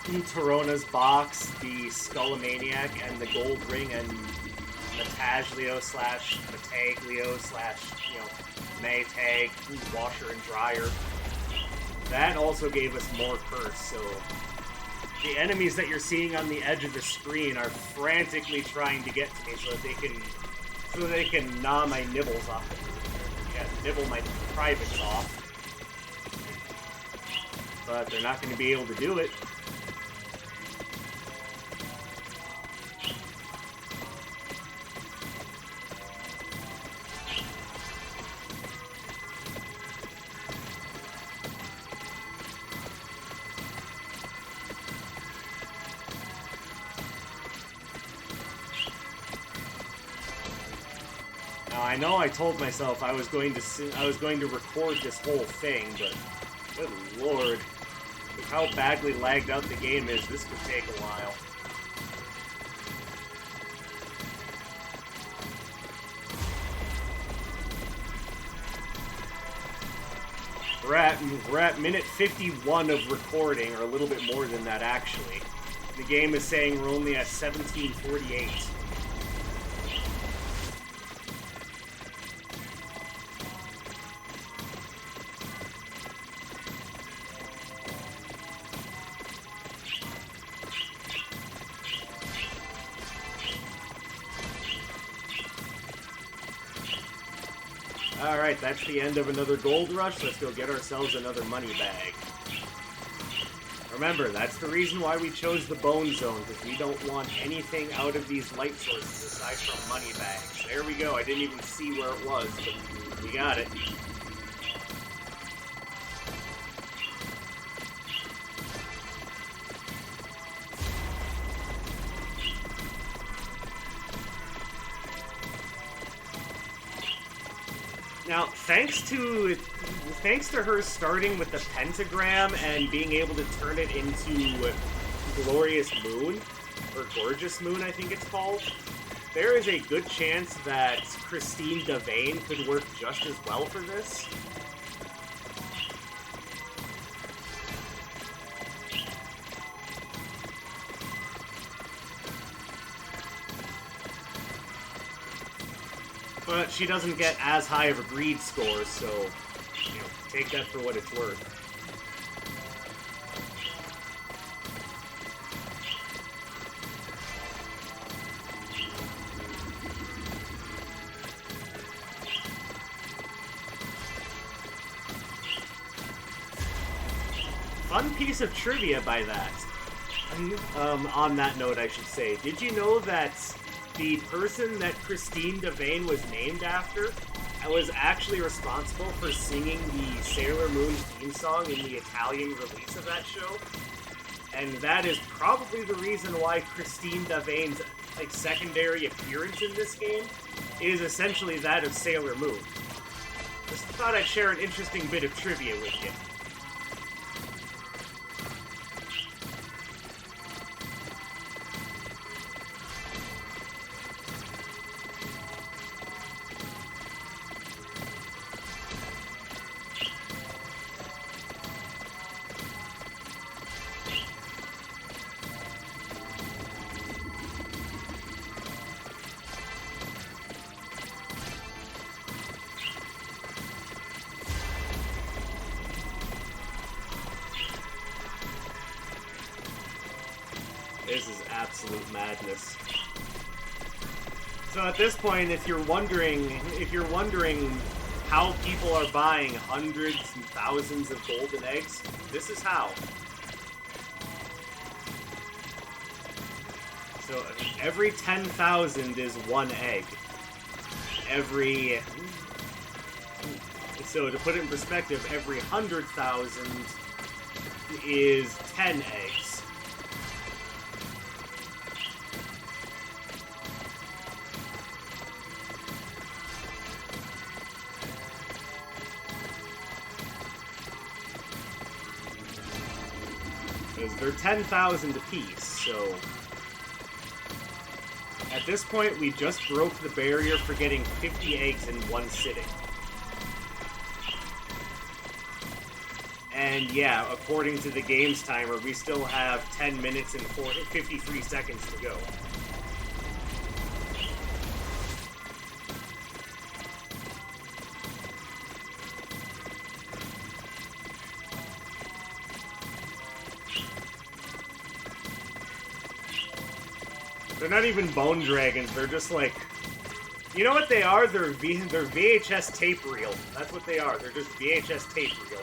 Torona's box, the Skullomaniac, and the Gold Ring, and Mataglio slash Mataglio slash, Maytag, washer and dryer. That also gave us more curse, so The enemies that you're seeing on the edge of the screen are frantically trying to get to me so that they can gnaw my nibbles off. Yeah, nibble my privates off. But they're not going to be able to do it. I know I told myself I was going to record this whole thing, but good lord, with how badly lagged out the game is, this could take a while. We're at minute 51 of recording, or a little bit more than that actually. The game is saying we're only at 17:48. Alright, that's the end of another gold rush. Let's go get ourselves another money bag. Remember, that's the reason why we chose the bone zone, because we don't want anything out of these light sources aside from money bags. There we go. I didn't even see where it was, but we got it. Now, thanks to her starting with the pentagram and being able to turn it into Glorious Moon, or Gorgeous Moon, I think it's called, there is a good chance that Christine Devane could work just as well for this. But she doesn't get as high of a greed score, so, you know, take that for what it's worth. Fun piece of trivia by that. On that note, I should say, did you know that the person that Christine Devane was named after was actually responsible for singing the Sailor Moon theme song in the Italian release of that show? And that is probably the reason why Christine Devane's secondary appearance in this game is essentially that of Sailor Moon. Just thought I'd share an interesting bit of trivia with you. This is absolute madness. So at this point, if you're wondering how people are buying hundreds and thousands of golden eggs, this is how. So every 10,000 is one egg. So to put it in perspective, every 100,000 is 10 eggs. They're 10,000 apiece, so at this point we just broke the barrier for getting 50 eggs in one sitting. And yeah, according to the game's timer, we still have 10 minutes and 53 seconds to go. They're not even bone dragons. They're just like... You know what they are? They're VHS tape reel. That's what they are. They're just VHS tape reel.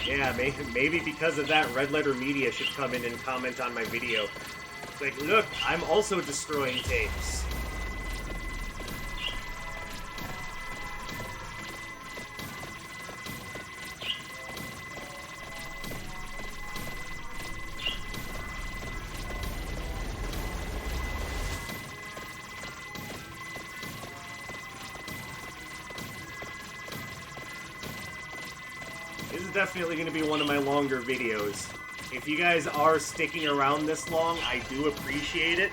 Yeah, maybe because of that, Red Letter Media should come in and comment on my video. It's like, look, I'm also destroying tapes. This is definitely going to be one of my longer videos. If you guys are sticking around this long, I do appreciate it.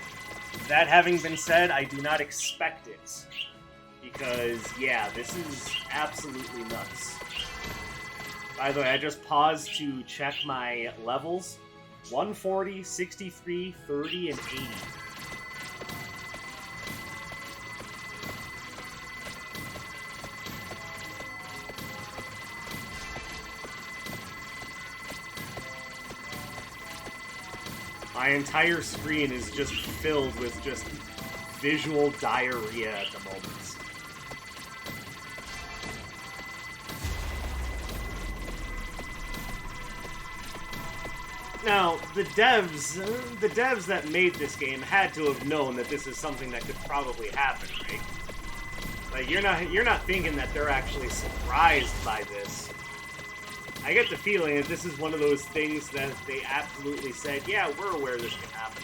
That having been said, I do not expect it. Because, yeah, this is absolutely nuts. By the way, I just paused to check my levels. 140, 63, 30, and 80. My entire screen is just filled with just visual diarrhea at the moment. Now, the devs that made this game had to have known that this is something that could probably happen, right? Like, you're not thinking that they're actually surprised by this. I get the feeling that this is one of those things that they absolutely said, yeah, we're aware this can happen.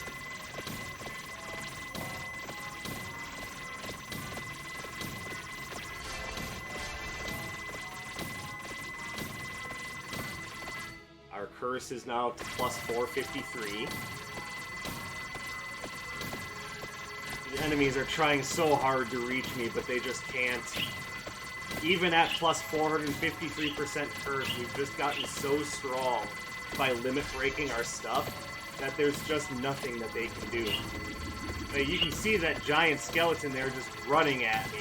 Our curse is now up to plus 453. The enemies are trying so hard to reach me, but they just can't. Even at plus 453% curse, we've just gotten so strong by limit breaking our stuff that there's just nothing that they can do. Like, you can see that giant skeleton there just running at me.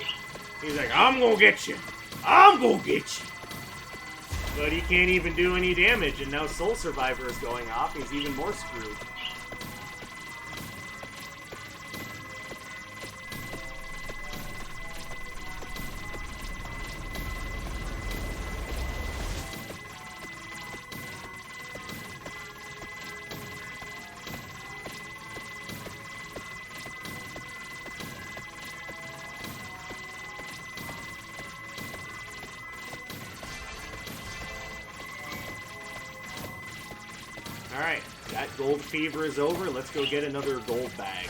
He's like, I'm gonna get you! I'm gonna get you! But he can't even do any damage, and now Soul Survivor is going off, he's even more screwed. Alright, that gold fever is over. Let's go get another gold bag.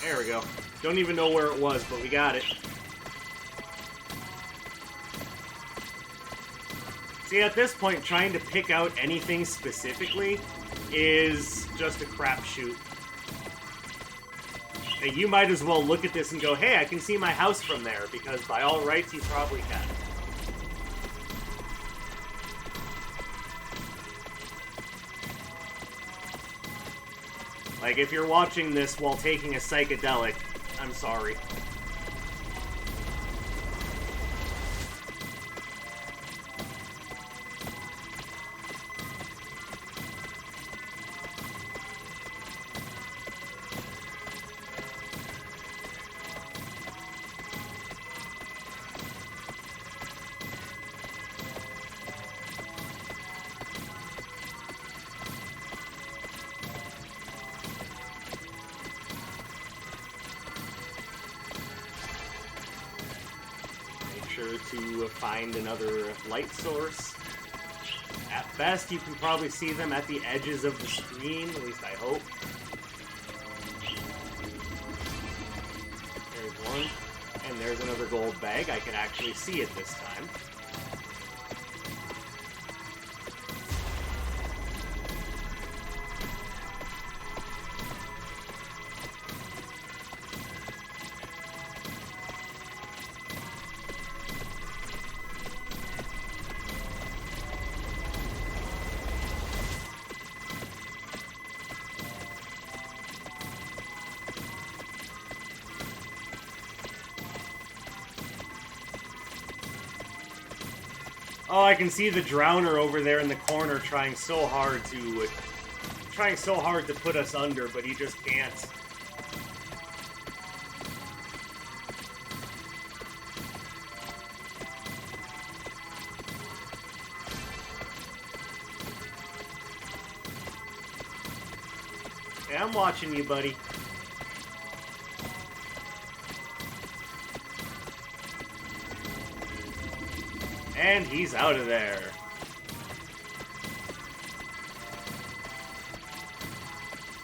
There we go. Don't even know where it was, but we got it. See, at this point, trying to pick out anything specifically is just a crapshoot. Like, you might as well look at this and go, hey, I can see my house from there, because by all rights, you probably can. Like, if you're watching this while taking a psychedelic, I'm sorry. To find another light source. At best, you can probably see them at the edges of the screen, at least I hope. There's one, and there's another gold bag. I can actually see it this time. Oh, I can see the Drowner over there in the corner trying so hard to put us under, but he just can't. Yeah, I'm watching you, buddy. And he's out of there.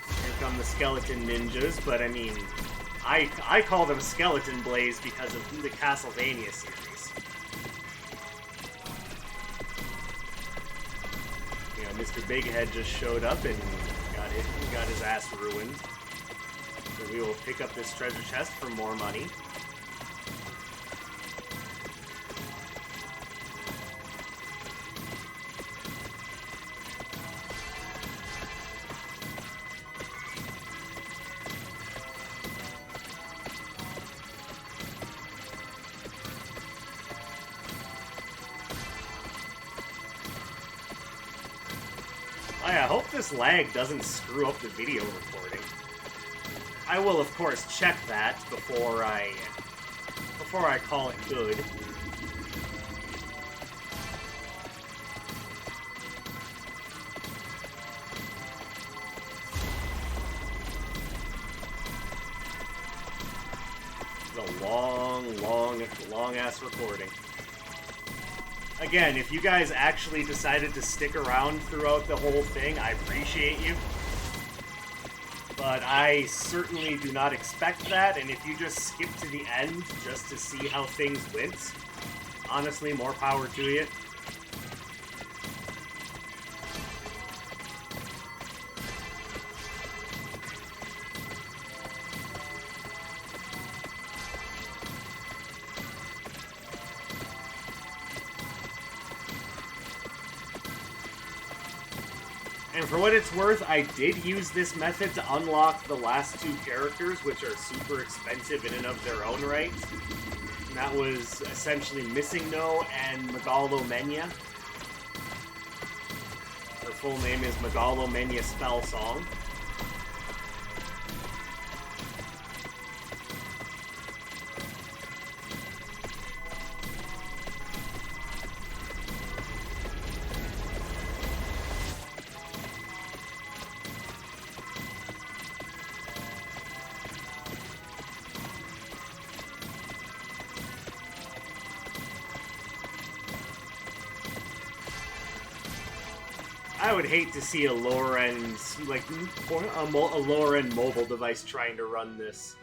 Here come the skeleton ninjas, but I mean, I call them Skeleton Blaze because of the Castlevania series. You know, Mr. Big Head just showed up and got his ass ruined. So we will pick up this treasure chest for more money. I hope this lag doesn't screw up the video recording. I will, of course, check that before I call it good. It's a long-ass recording. Again, if you guys actually decided to stick around throughout the whole thing, I appreciate you. But I certainly do not expect that, and if you just skip to the end just to see how things went, honestly, more power to you. And for what it's worth, I did use this method to unlock the last two characters, which are super expensive in and of their own right. And that was essentially Missing No and Megalomania. Her full name is Megalomania Spell Song. I would hate to see a lower-end, like, a lower-end mobile device trying to run this.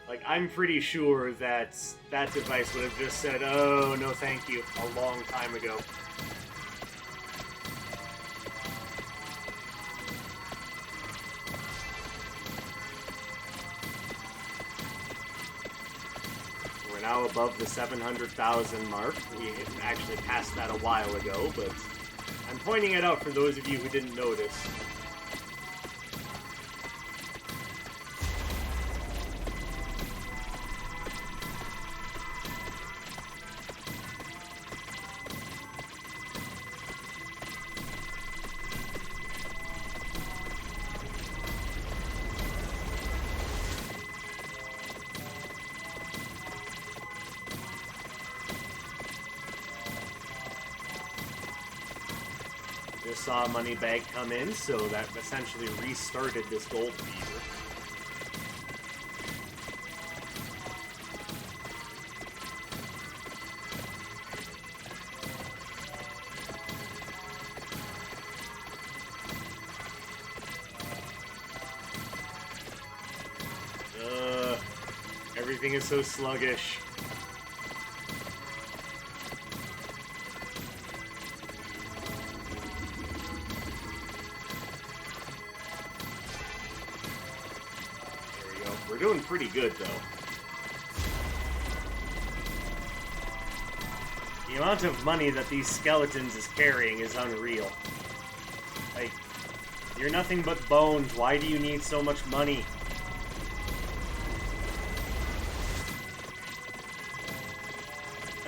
Like, I'm pretty sure that that device would have just said, oh, no thank you, a long time ago. We're now above the 700,000 mark. We had actually passed that a while ago, but I'm pointing it out for those of you who didn't notice. Just saw a money bag come in, so that essentially restarted this gold fever. Everything is so sluggish. We're doing pretty good, though. The amount of money that these skeletons is carrying is unreal. Like, you're nothing but bones. Why do you need so much money?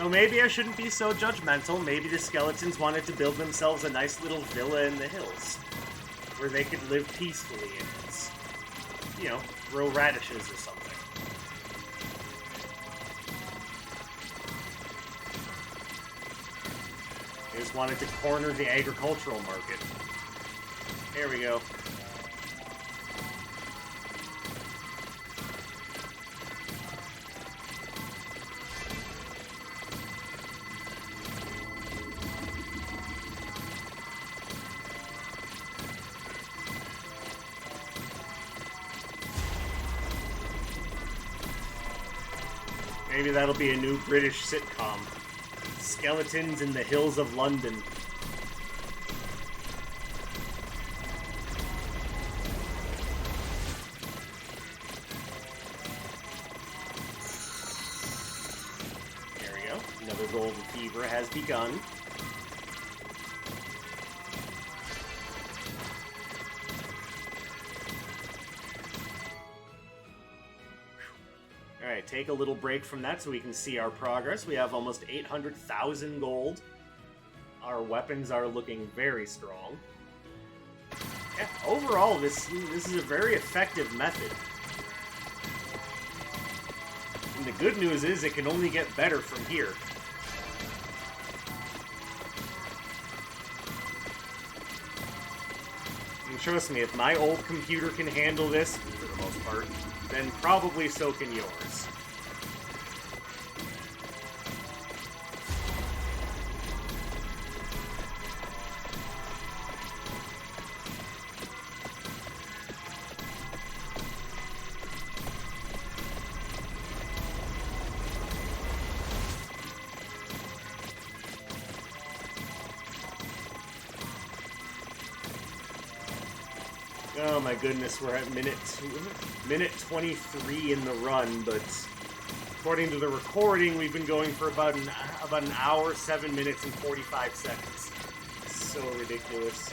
So maybe I shouldn't be so judgmental. Maybe the skeletons wanted to build themselves a nice little villa in the hills where they could live peacefully and, you know, grow radishes or something. They just wanted to corner the agricultural market. There we go. Maybe that'll be a new British sitcom. Skeletons in the Hills of London. There we go. Another golden fever has begun. Alright, take a little break from that so we can see our progress. We have almost 800,000 gold. Our weapons are looking very strong. Yeah, overall, this is a very effective method. And the good news is it can only get better from here. And trust me, if my old computer can handle this, for the most part, then probably so can yours. Oh my goodness, we're at minute 23 in the run, but according to the recording, we've been going for about an hour, 7 minutes, and 45 seconds. So ridiculous.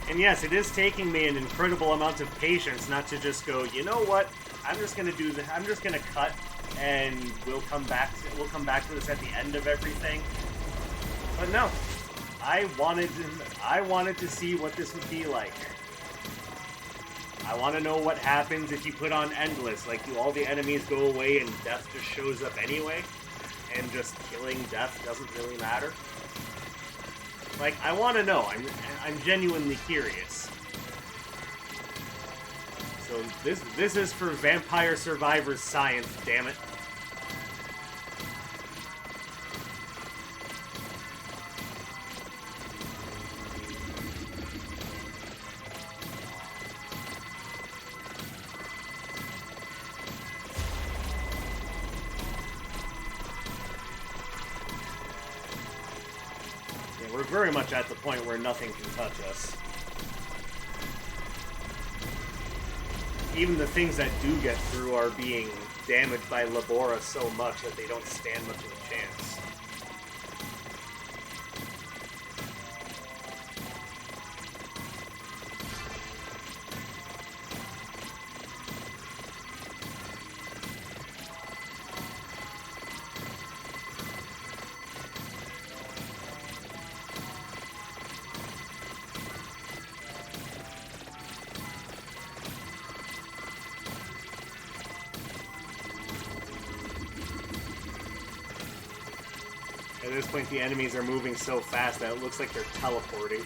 And yes, it is taking me an incredible amount of patience not to just go, you know what? I'm just gonna do this. I'm just gonna cut, and we'll come back to this at the end of everything. But no, I wanted to see what this would be like. I want to know what happens if you put on endless. Like, do all the enemies go away and death just shows up anyway, and just killing death doesn't really matter? Like, I want to know. I'm genuinely curious. So this is for Vampire Survivors science, damn it. We're very much at the point where nothing can touch us. Even the things that do get through are being damaged by Labora so much that they don't stand much of a chance. At this point, the enemies are moving so fast that it looks like they're teleporting.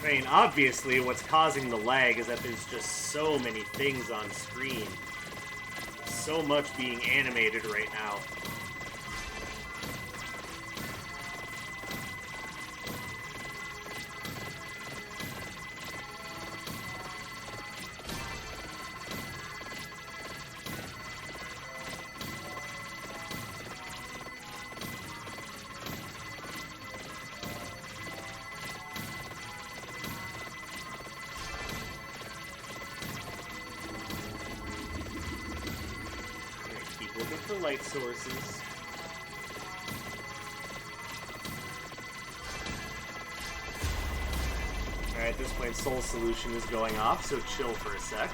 I mean, obviously, what's causing the lag is that there's just so many things on screen. So much being animated right now. the light sources. Alright, at this point Soul Solution is going off, so chill for a sec.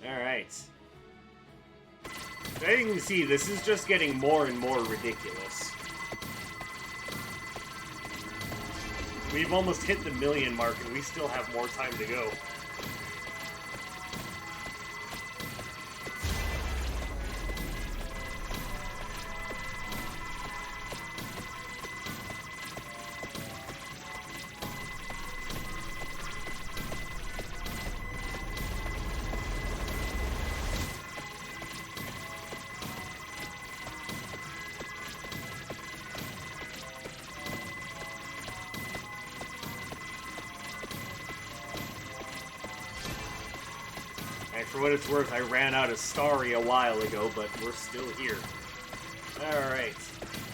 Alright. So as you can see, this is just getting more and more ridiculous. We've almost hit the 1,000,000 mark and we still have more time to go. For what it's worth, I ran out of Starry a while ago, but we're still here. Alright.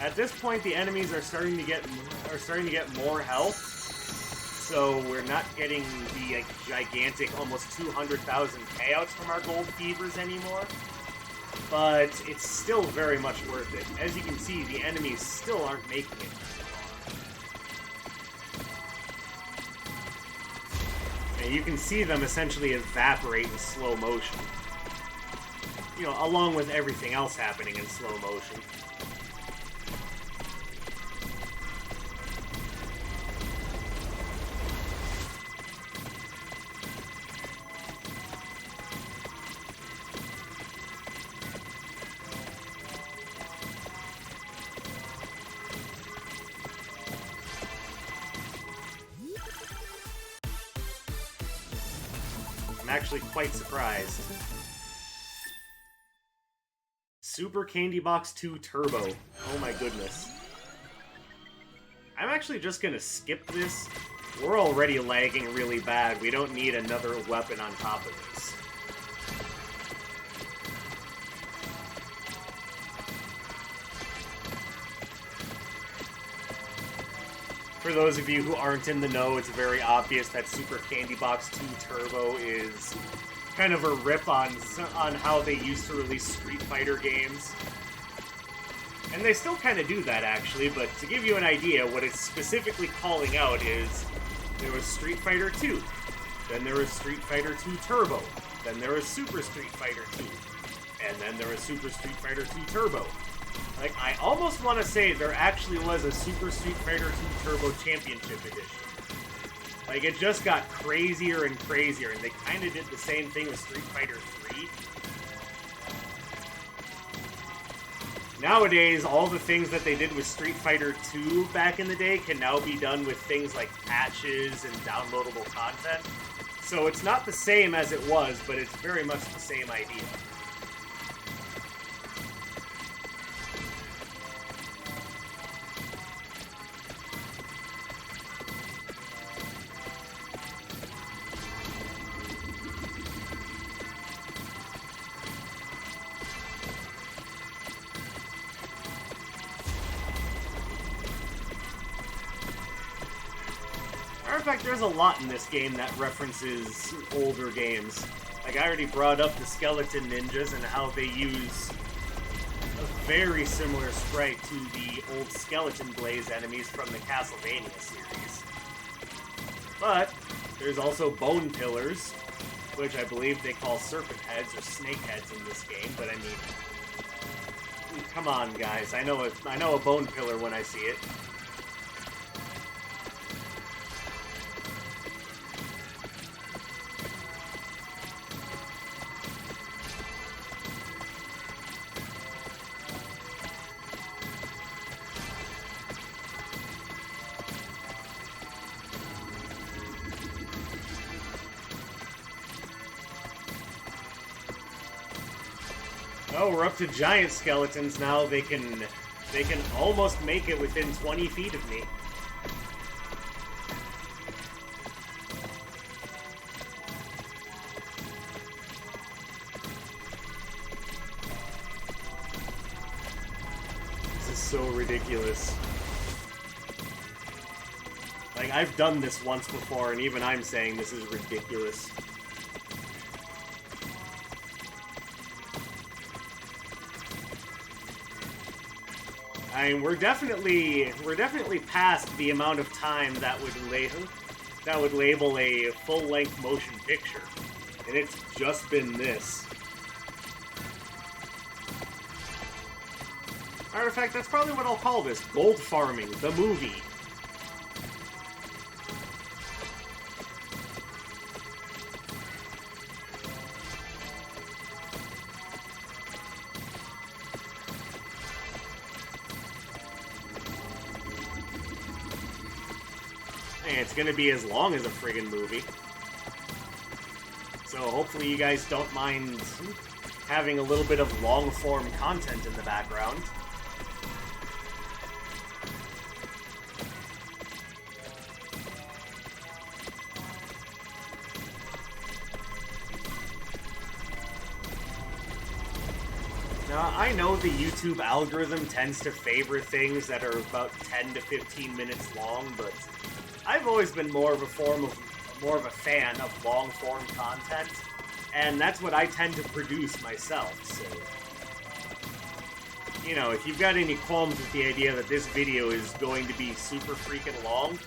At this point, the enemies are starting to get more health, so we're not getting the gigantic, almost 200,000 payouts from our gold fevers anymore. But it's still very much worth it. As you can see, the enemies still aren't making it. You can see them essentially evaporate in slow motion. You know, along with everything else happening in slow motion. I'm actually quite surprised. Super Candy Box 2 Turbo. Oh my goodness. I'm actually just gonna skip this. We're already lagging really bad. We don't need another weapon on top of this. For those of you who aren't in the know, it's very obvious that Super Candy Box 2 Turbo is kind of a rip on how they used to release Street Fighter games. And they still kind of do that, actually, but to give you an idea, what it's specifically calling out is there was Street Fighter 2, then there was Street Fighter 2 Turbo, then there was Super Street Fighter 2, and then there was Super Street Fighter 2 Turbo. Like, I almost want to say there actually was a Super Street Fighter 2 Turbo Championship Edition. Like, it just got crazier and crazier, and they kind of did the same thing with Street Fighter 3. Nowadays, all the things that they did with Street Fighter 2 back in the day can now be done with things like patches and downloadable content. So it's not the same as it was, but it's very much the same idea. In fact, there's a lot in this game that references older games. Like, I already brought up the Skeleton Ninjas and how they use a very similar sprite to the old Skeleton Blaze enemies from the Castlevania series. But there's also Bone Pillars, which I believe they call Serpent Heads or Snake Heads in this game, but I mean, come on, guys. I know a Bone Pillar when I see it. Oh, we're up to giant skeletons now. They can almost make it within 20 feet of me. This is so ridiculous. Like, I've done this once before, and even I'm saying this is ridiculous. I mean, we're definitely past the amount of time that would label a full-length motion picture, and it's just been this. Matter of fact, that's probably what I'll call this: Gold Farming, the movie. It's gonna be as long as a friggin' movie. So hopefully you guys don't mind having a little bit of long-form content in the background. Now, I know the YouTube algorithm tends to favor things that are about 10 to 15 minutes long, but I've always been more of a fan of long-form content, and that's what I tend to produce myself, so... You know, if you've got any qualms with the idea that this video is going to be super freaking long,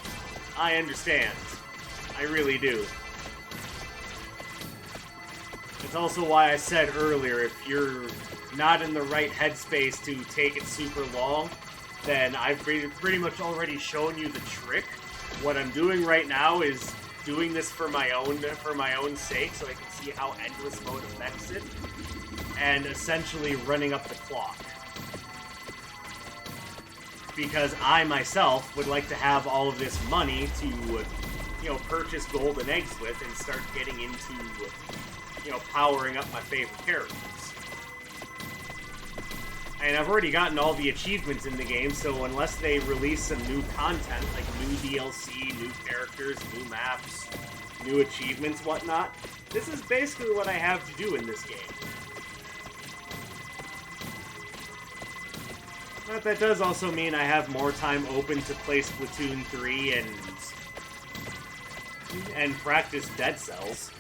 I understand. I really do. It's also why I said earlier, if you're not in the right headspace to take it super long, then I've pretty much already shown you the trick. What I'm doing right now is doing this for my own sake, so I can see how endless mode affects it, and essentially running up the clock. Because I myself would like to have all of this money to, you know, purchase golden eggs with and start getting into, you know, powering up my favorite characters. And I've already gotten all the achievements in the game, so unless they release some new content, like new DLC, new characters, new maps, new achievements, whatnot, this is basically what I have to do in this game. But that does also mean I have more time open to play Splatoon 3 and practice Dead Cells.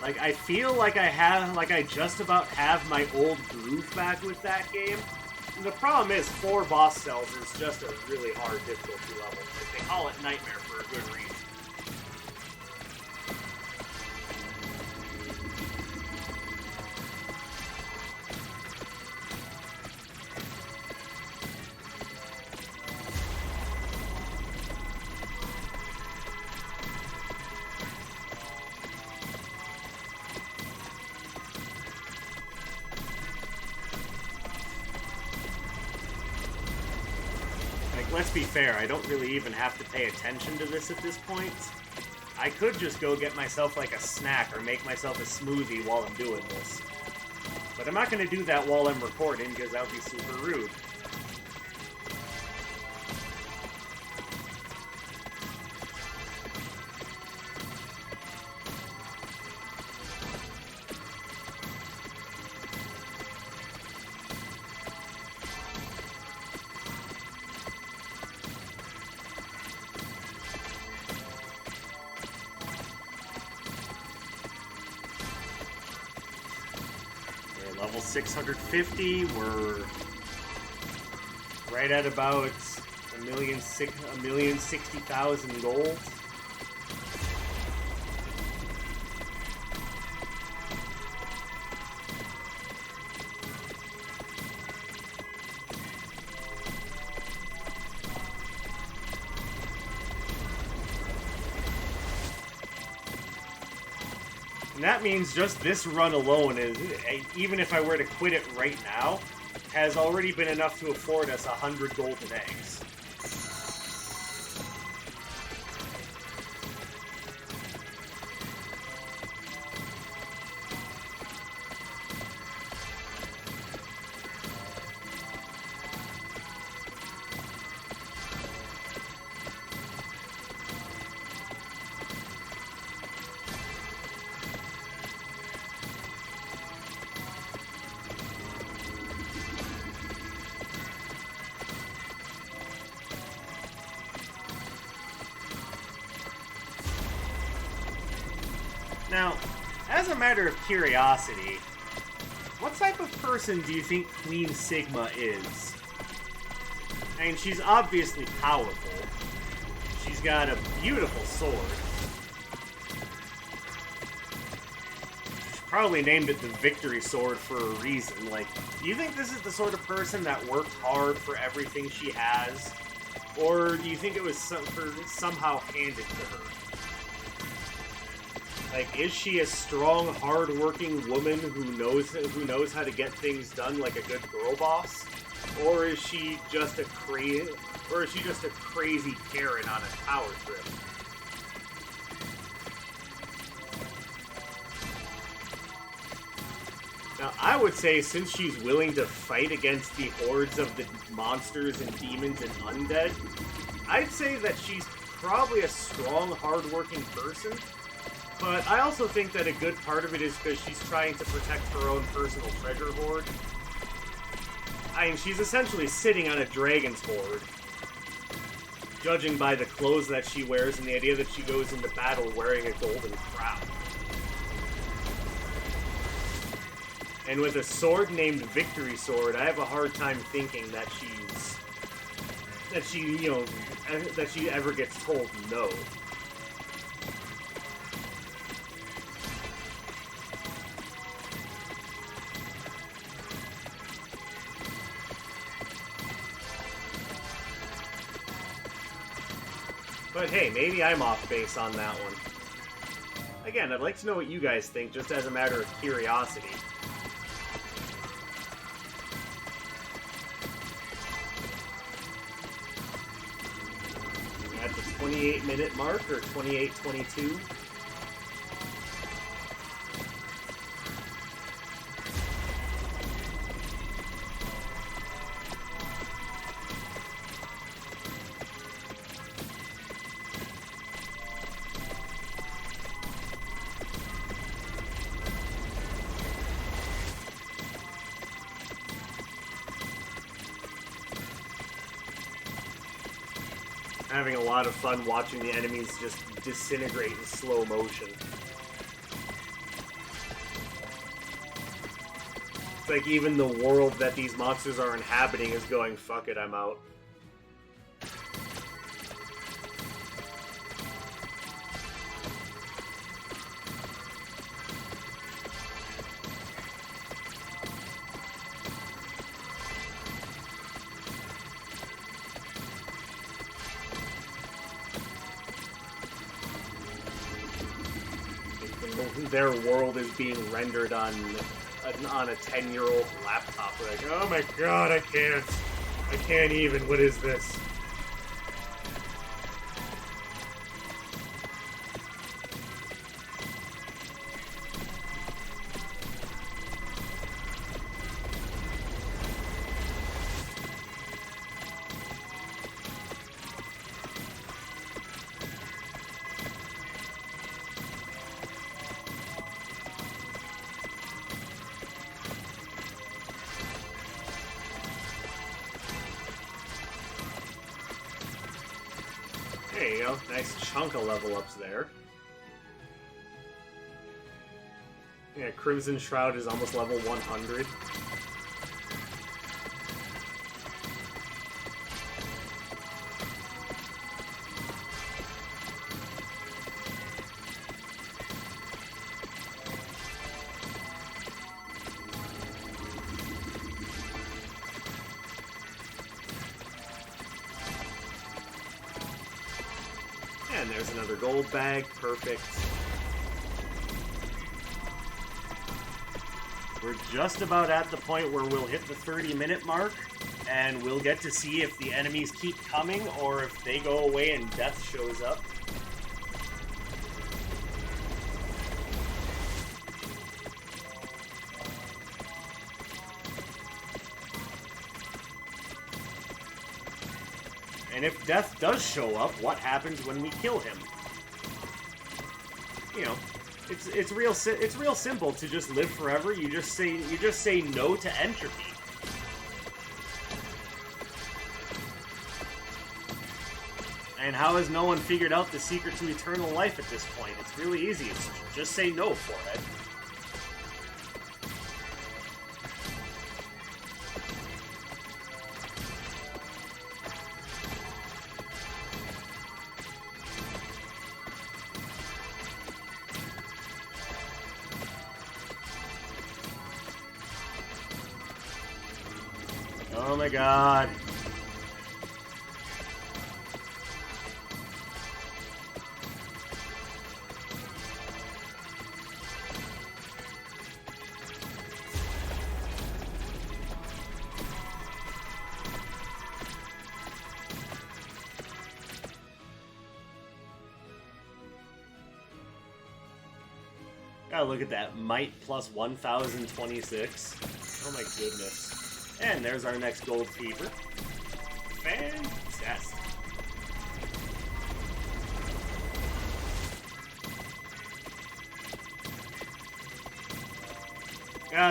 Like, I feel like I just about have my old groove back with that game. And the problem is, 4 boss cells is just a really hard difficulty level. Like, they call it Nightmare for a good reason. Let's be fair, I don't really even have to pay attention to this at this point. I could just go get myself like a snack or make myself a smoothie while I'm doing this. But I'm not going to do that while I'm recording because that would be super rude. Level 650, we're right at about 1,060,000 gold. And that means just this run alone is, even if I were to quit it right now, has already been enough to afford us 100 golden eggs. Now, as a matter of curiosity, what type of person do you think Queen Sigma is? I mean, she's obviously powerful. She's got a beautiful sword. She probably named it the Victory Sword for a reason. Like, do you think this is the sort of person that worked hard for everything she has? Or do you think it was somehow handed to her? Like, is she a strong, hard-working woman who knows how to get things done like a good girl boss, or is she just a crazy Karen on a power trip? Now, I would say since she's willing to fight against the hordes of the monsters and demons and undead, I'd say that she's probably a strong, hard-working person. But I also think that a good part of it is because she's trying to protect her own personal treasure hoard. I mean, she's essentially sitting on a dragon's hoard, judging by the clothes that she wears and the idea that she goes into battle wearing a golden crown. And with a sword named Victory Sword, I have a hard time thinking that she ever gets told no. But hey, maybe I'm off base on that one. Again, I'd like to know what you guys think, just as a matter of curiosity. At the 28-minute mark, or 28:22. Having a lot of fun watching the enemies just disintegrate in slow motion. It's like even the world that these monsters are inhabiting is going, fuck it, I'm out. Their world is being rendered on a 10-year-old laptop. We're like, oh my god, I can't even, what is this? There you go. Nice chunk of level ups there. Yeah, Crimson Shroud is almost level 100. And there's another gold bag. Perfect. We're just about at the point where we'll hit the 30-minute mark, and we'll get to see if the enemies keep coming or if they go away and death shows up. And if death does show up, what happens when we kill him? You know, it's real simple to just live forever. You just say no to entropy. And how has no one figured out the secret to eternal life at this point? It's really easy. It's just say no, forehead. Oh my god. Gotta look at that. Might plus 1026. Oh my goodness. And there's our next gold fever. Fantastic.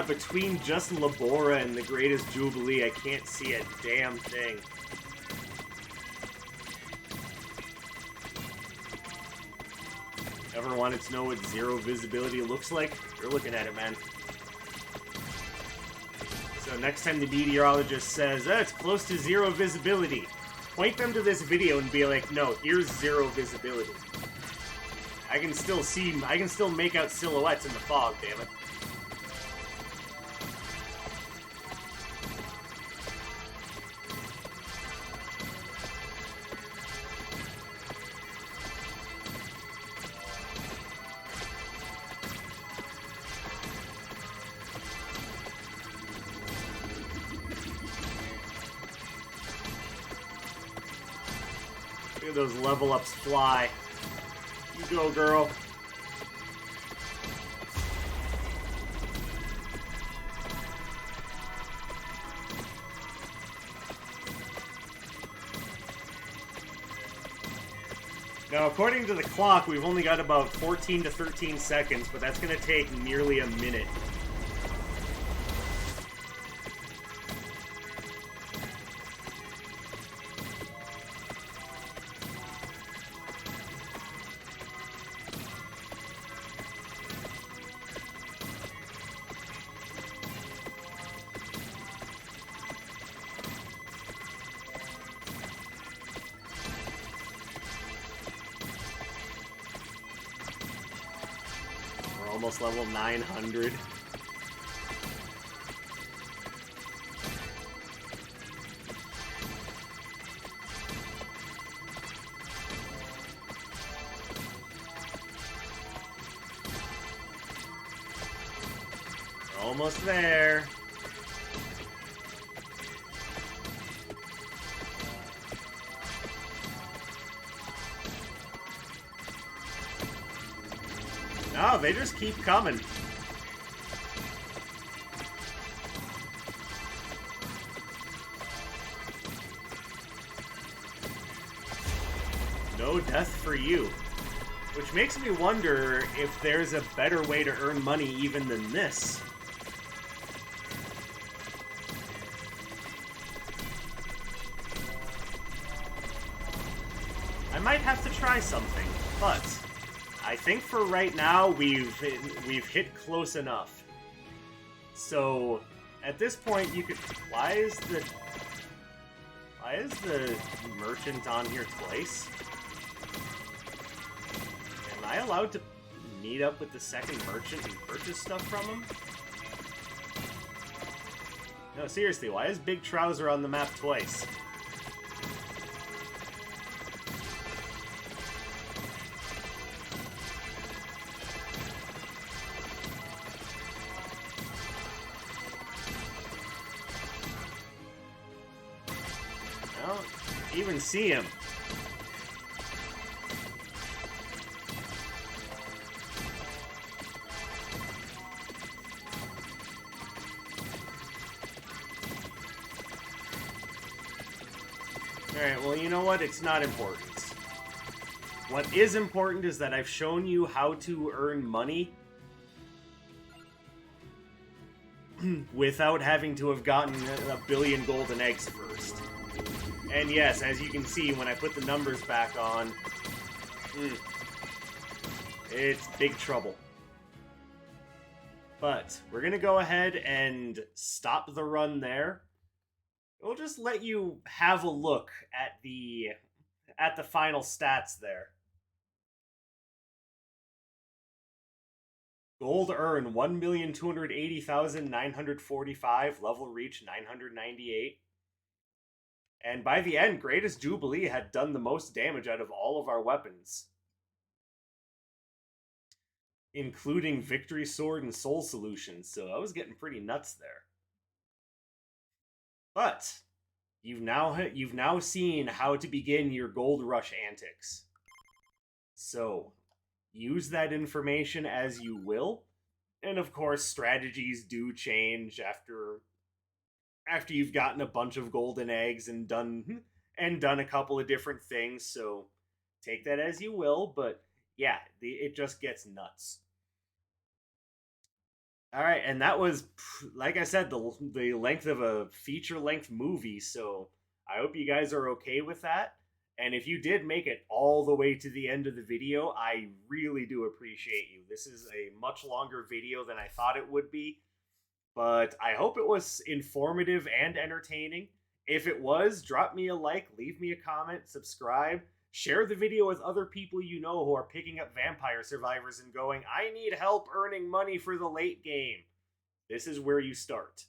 Between just Labora and the Greatest Jubilee, I can't see a damn thing. Ever wanted to know what zero visibility looks like? You're looking at it, man. So next time the meteorologist says, it's close to zero visibility, point them to this video and be like, no, here's zero visibility. I can still make out silhouettes in the fog, damn it. Look at those level ups fly. You go, girl. Now, according to the clock, we've only got about 14 to 13 seconds, but that's going to take nearly a minute. Almost level 900. We're almost there. No, they just keep coming. No death for you. Which makes me wonder if there's a better way to earn money even than this. I might have to try something, but I think for right now, we've hit close enough. So, at this point, you could... Why is the merchant on here twice? Am I allowed to meet up with the second merchant and purchase stuff from him? No, seriously, why is Big Trouser on the map twice? Even see him. Alright, well, you know what? It's not important. What is important is that I've shown you how to earn money without having to have gotten a billion golden eggs first. And yes, as you can see, when I put the numbers back on, it's big trouble. But we're going to go ahead and stop the run there. We'll just let you have a look at the final stats there. Gold earn 1,280,945, level reach 998. And by the end, Greatest Jubilee had done the most damage out of all of our weapons, including Victory Sword and Soul Solutions, so I was getting pretty nuts there. But you've now seen how to begin your Gold Rush antics. So, use that information as you will. And of course, strategies do change after you've gotten a bunch of golden eggs and done a couple of different things, so take that as you will, but yeah, it just gets nuts. All right, and that was, like I said, the length of a feature-length movie. So I hope you guys are okay with that. And if you did make it all the way to the end of the video, I really do appreciate you. This is a much longer video than I thought it would be, but I hope it was informative and entertaining. If it was, drop me a like, leave me a comment, subscribe. Share the video with other people you know who are picking up Vampire Survivors and going, I need help earning money for the late game. This is where you start.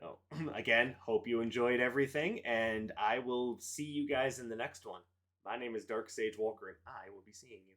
Oh, again, hope you enjoyed everything, and I will see you guys in the next one. My name is Dark Sage Walker, and I will be seeing you.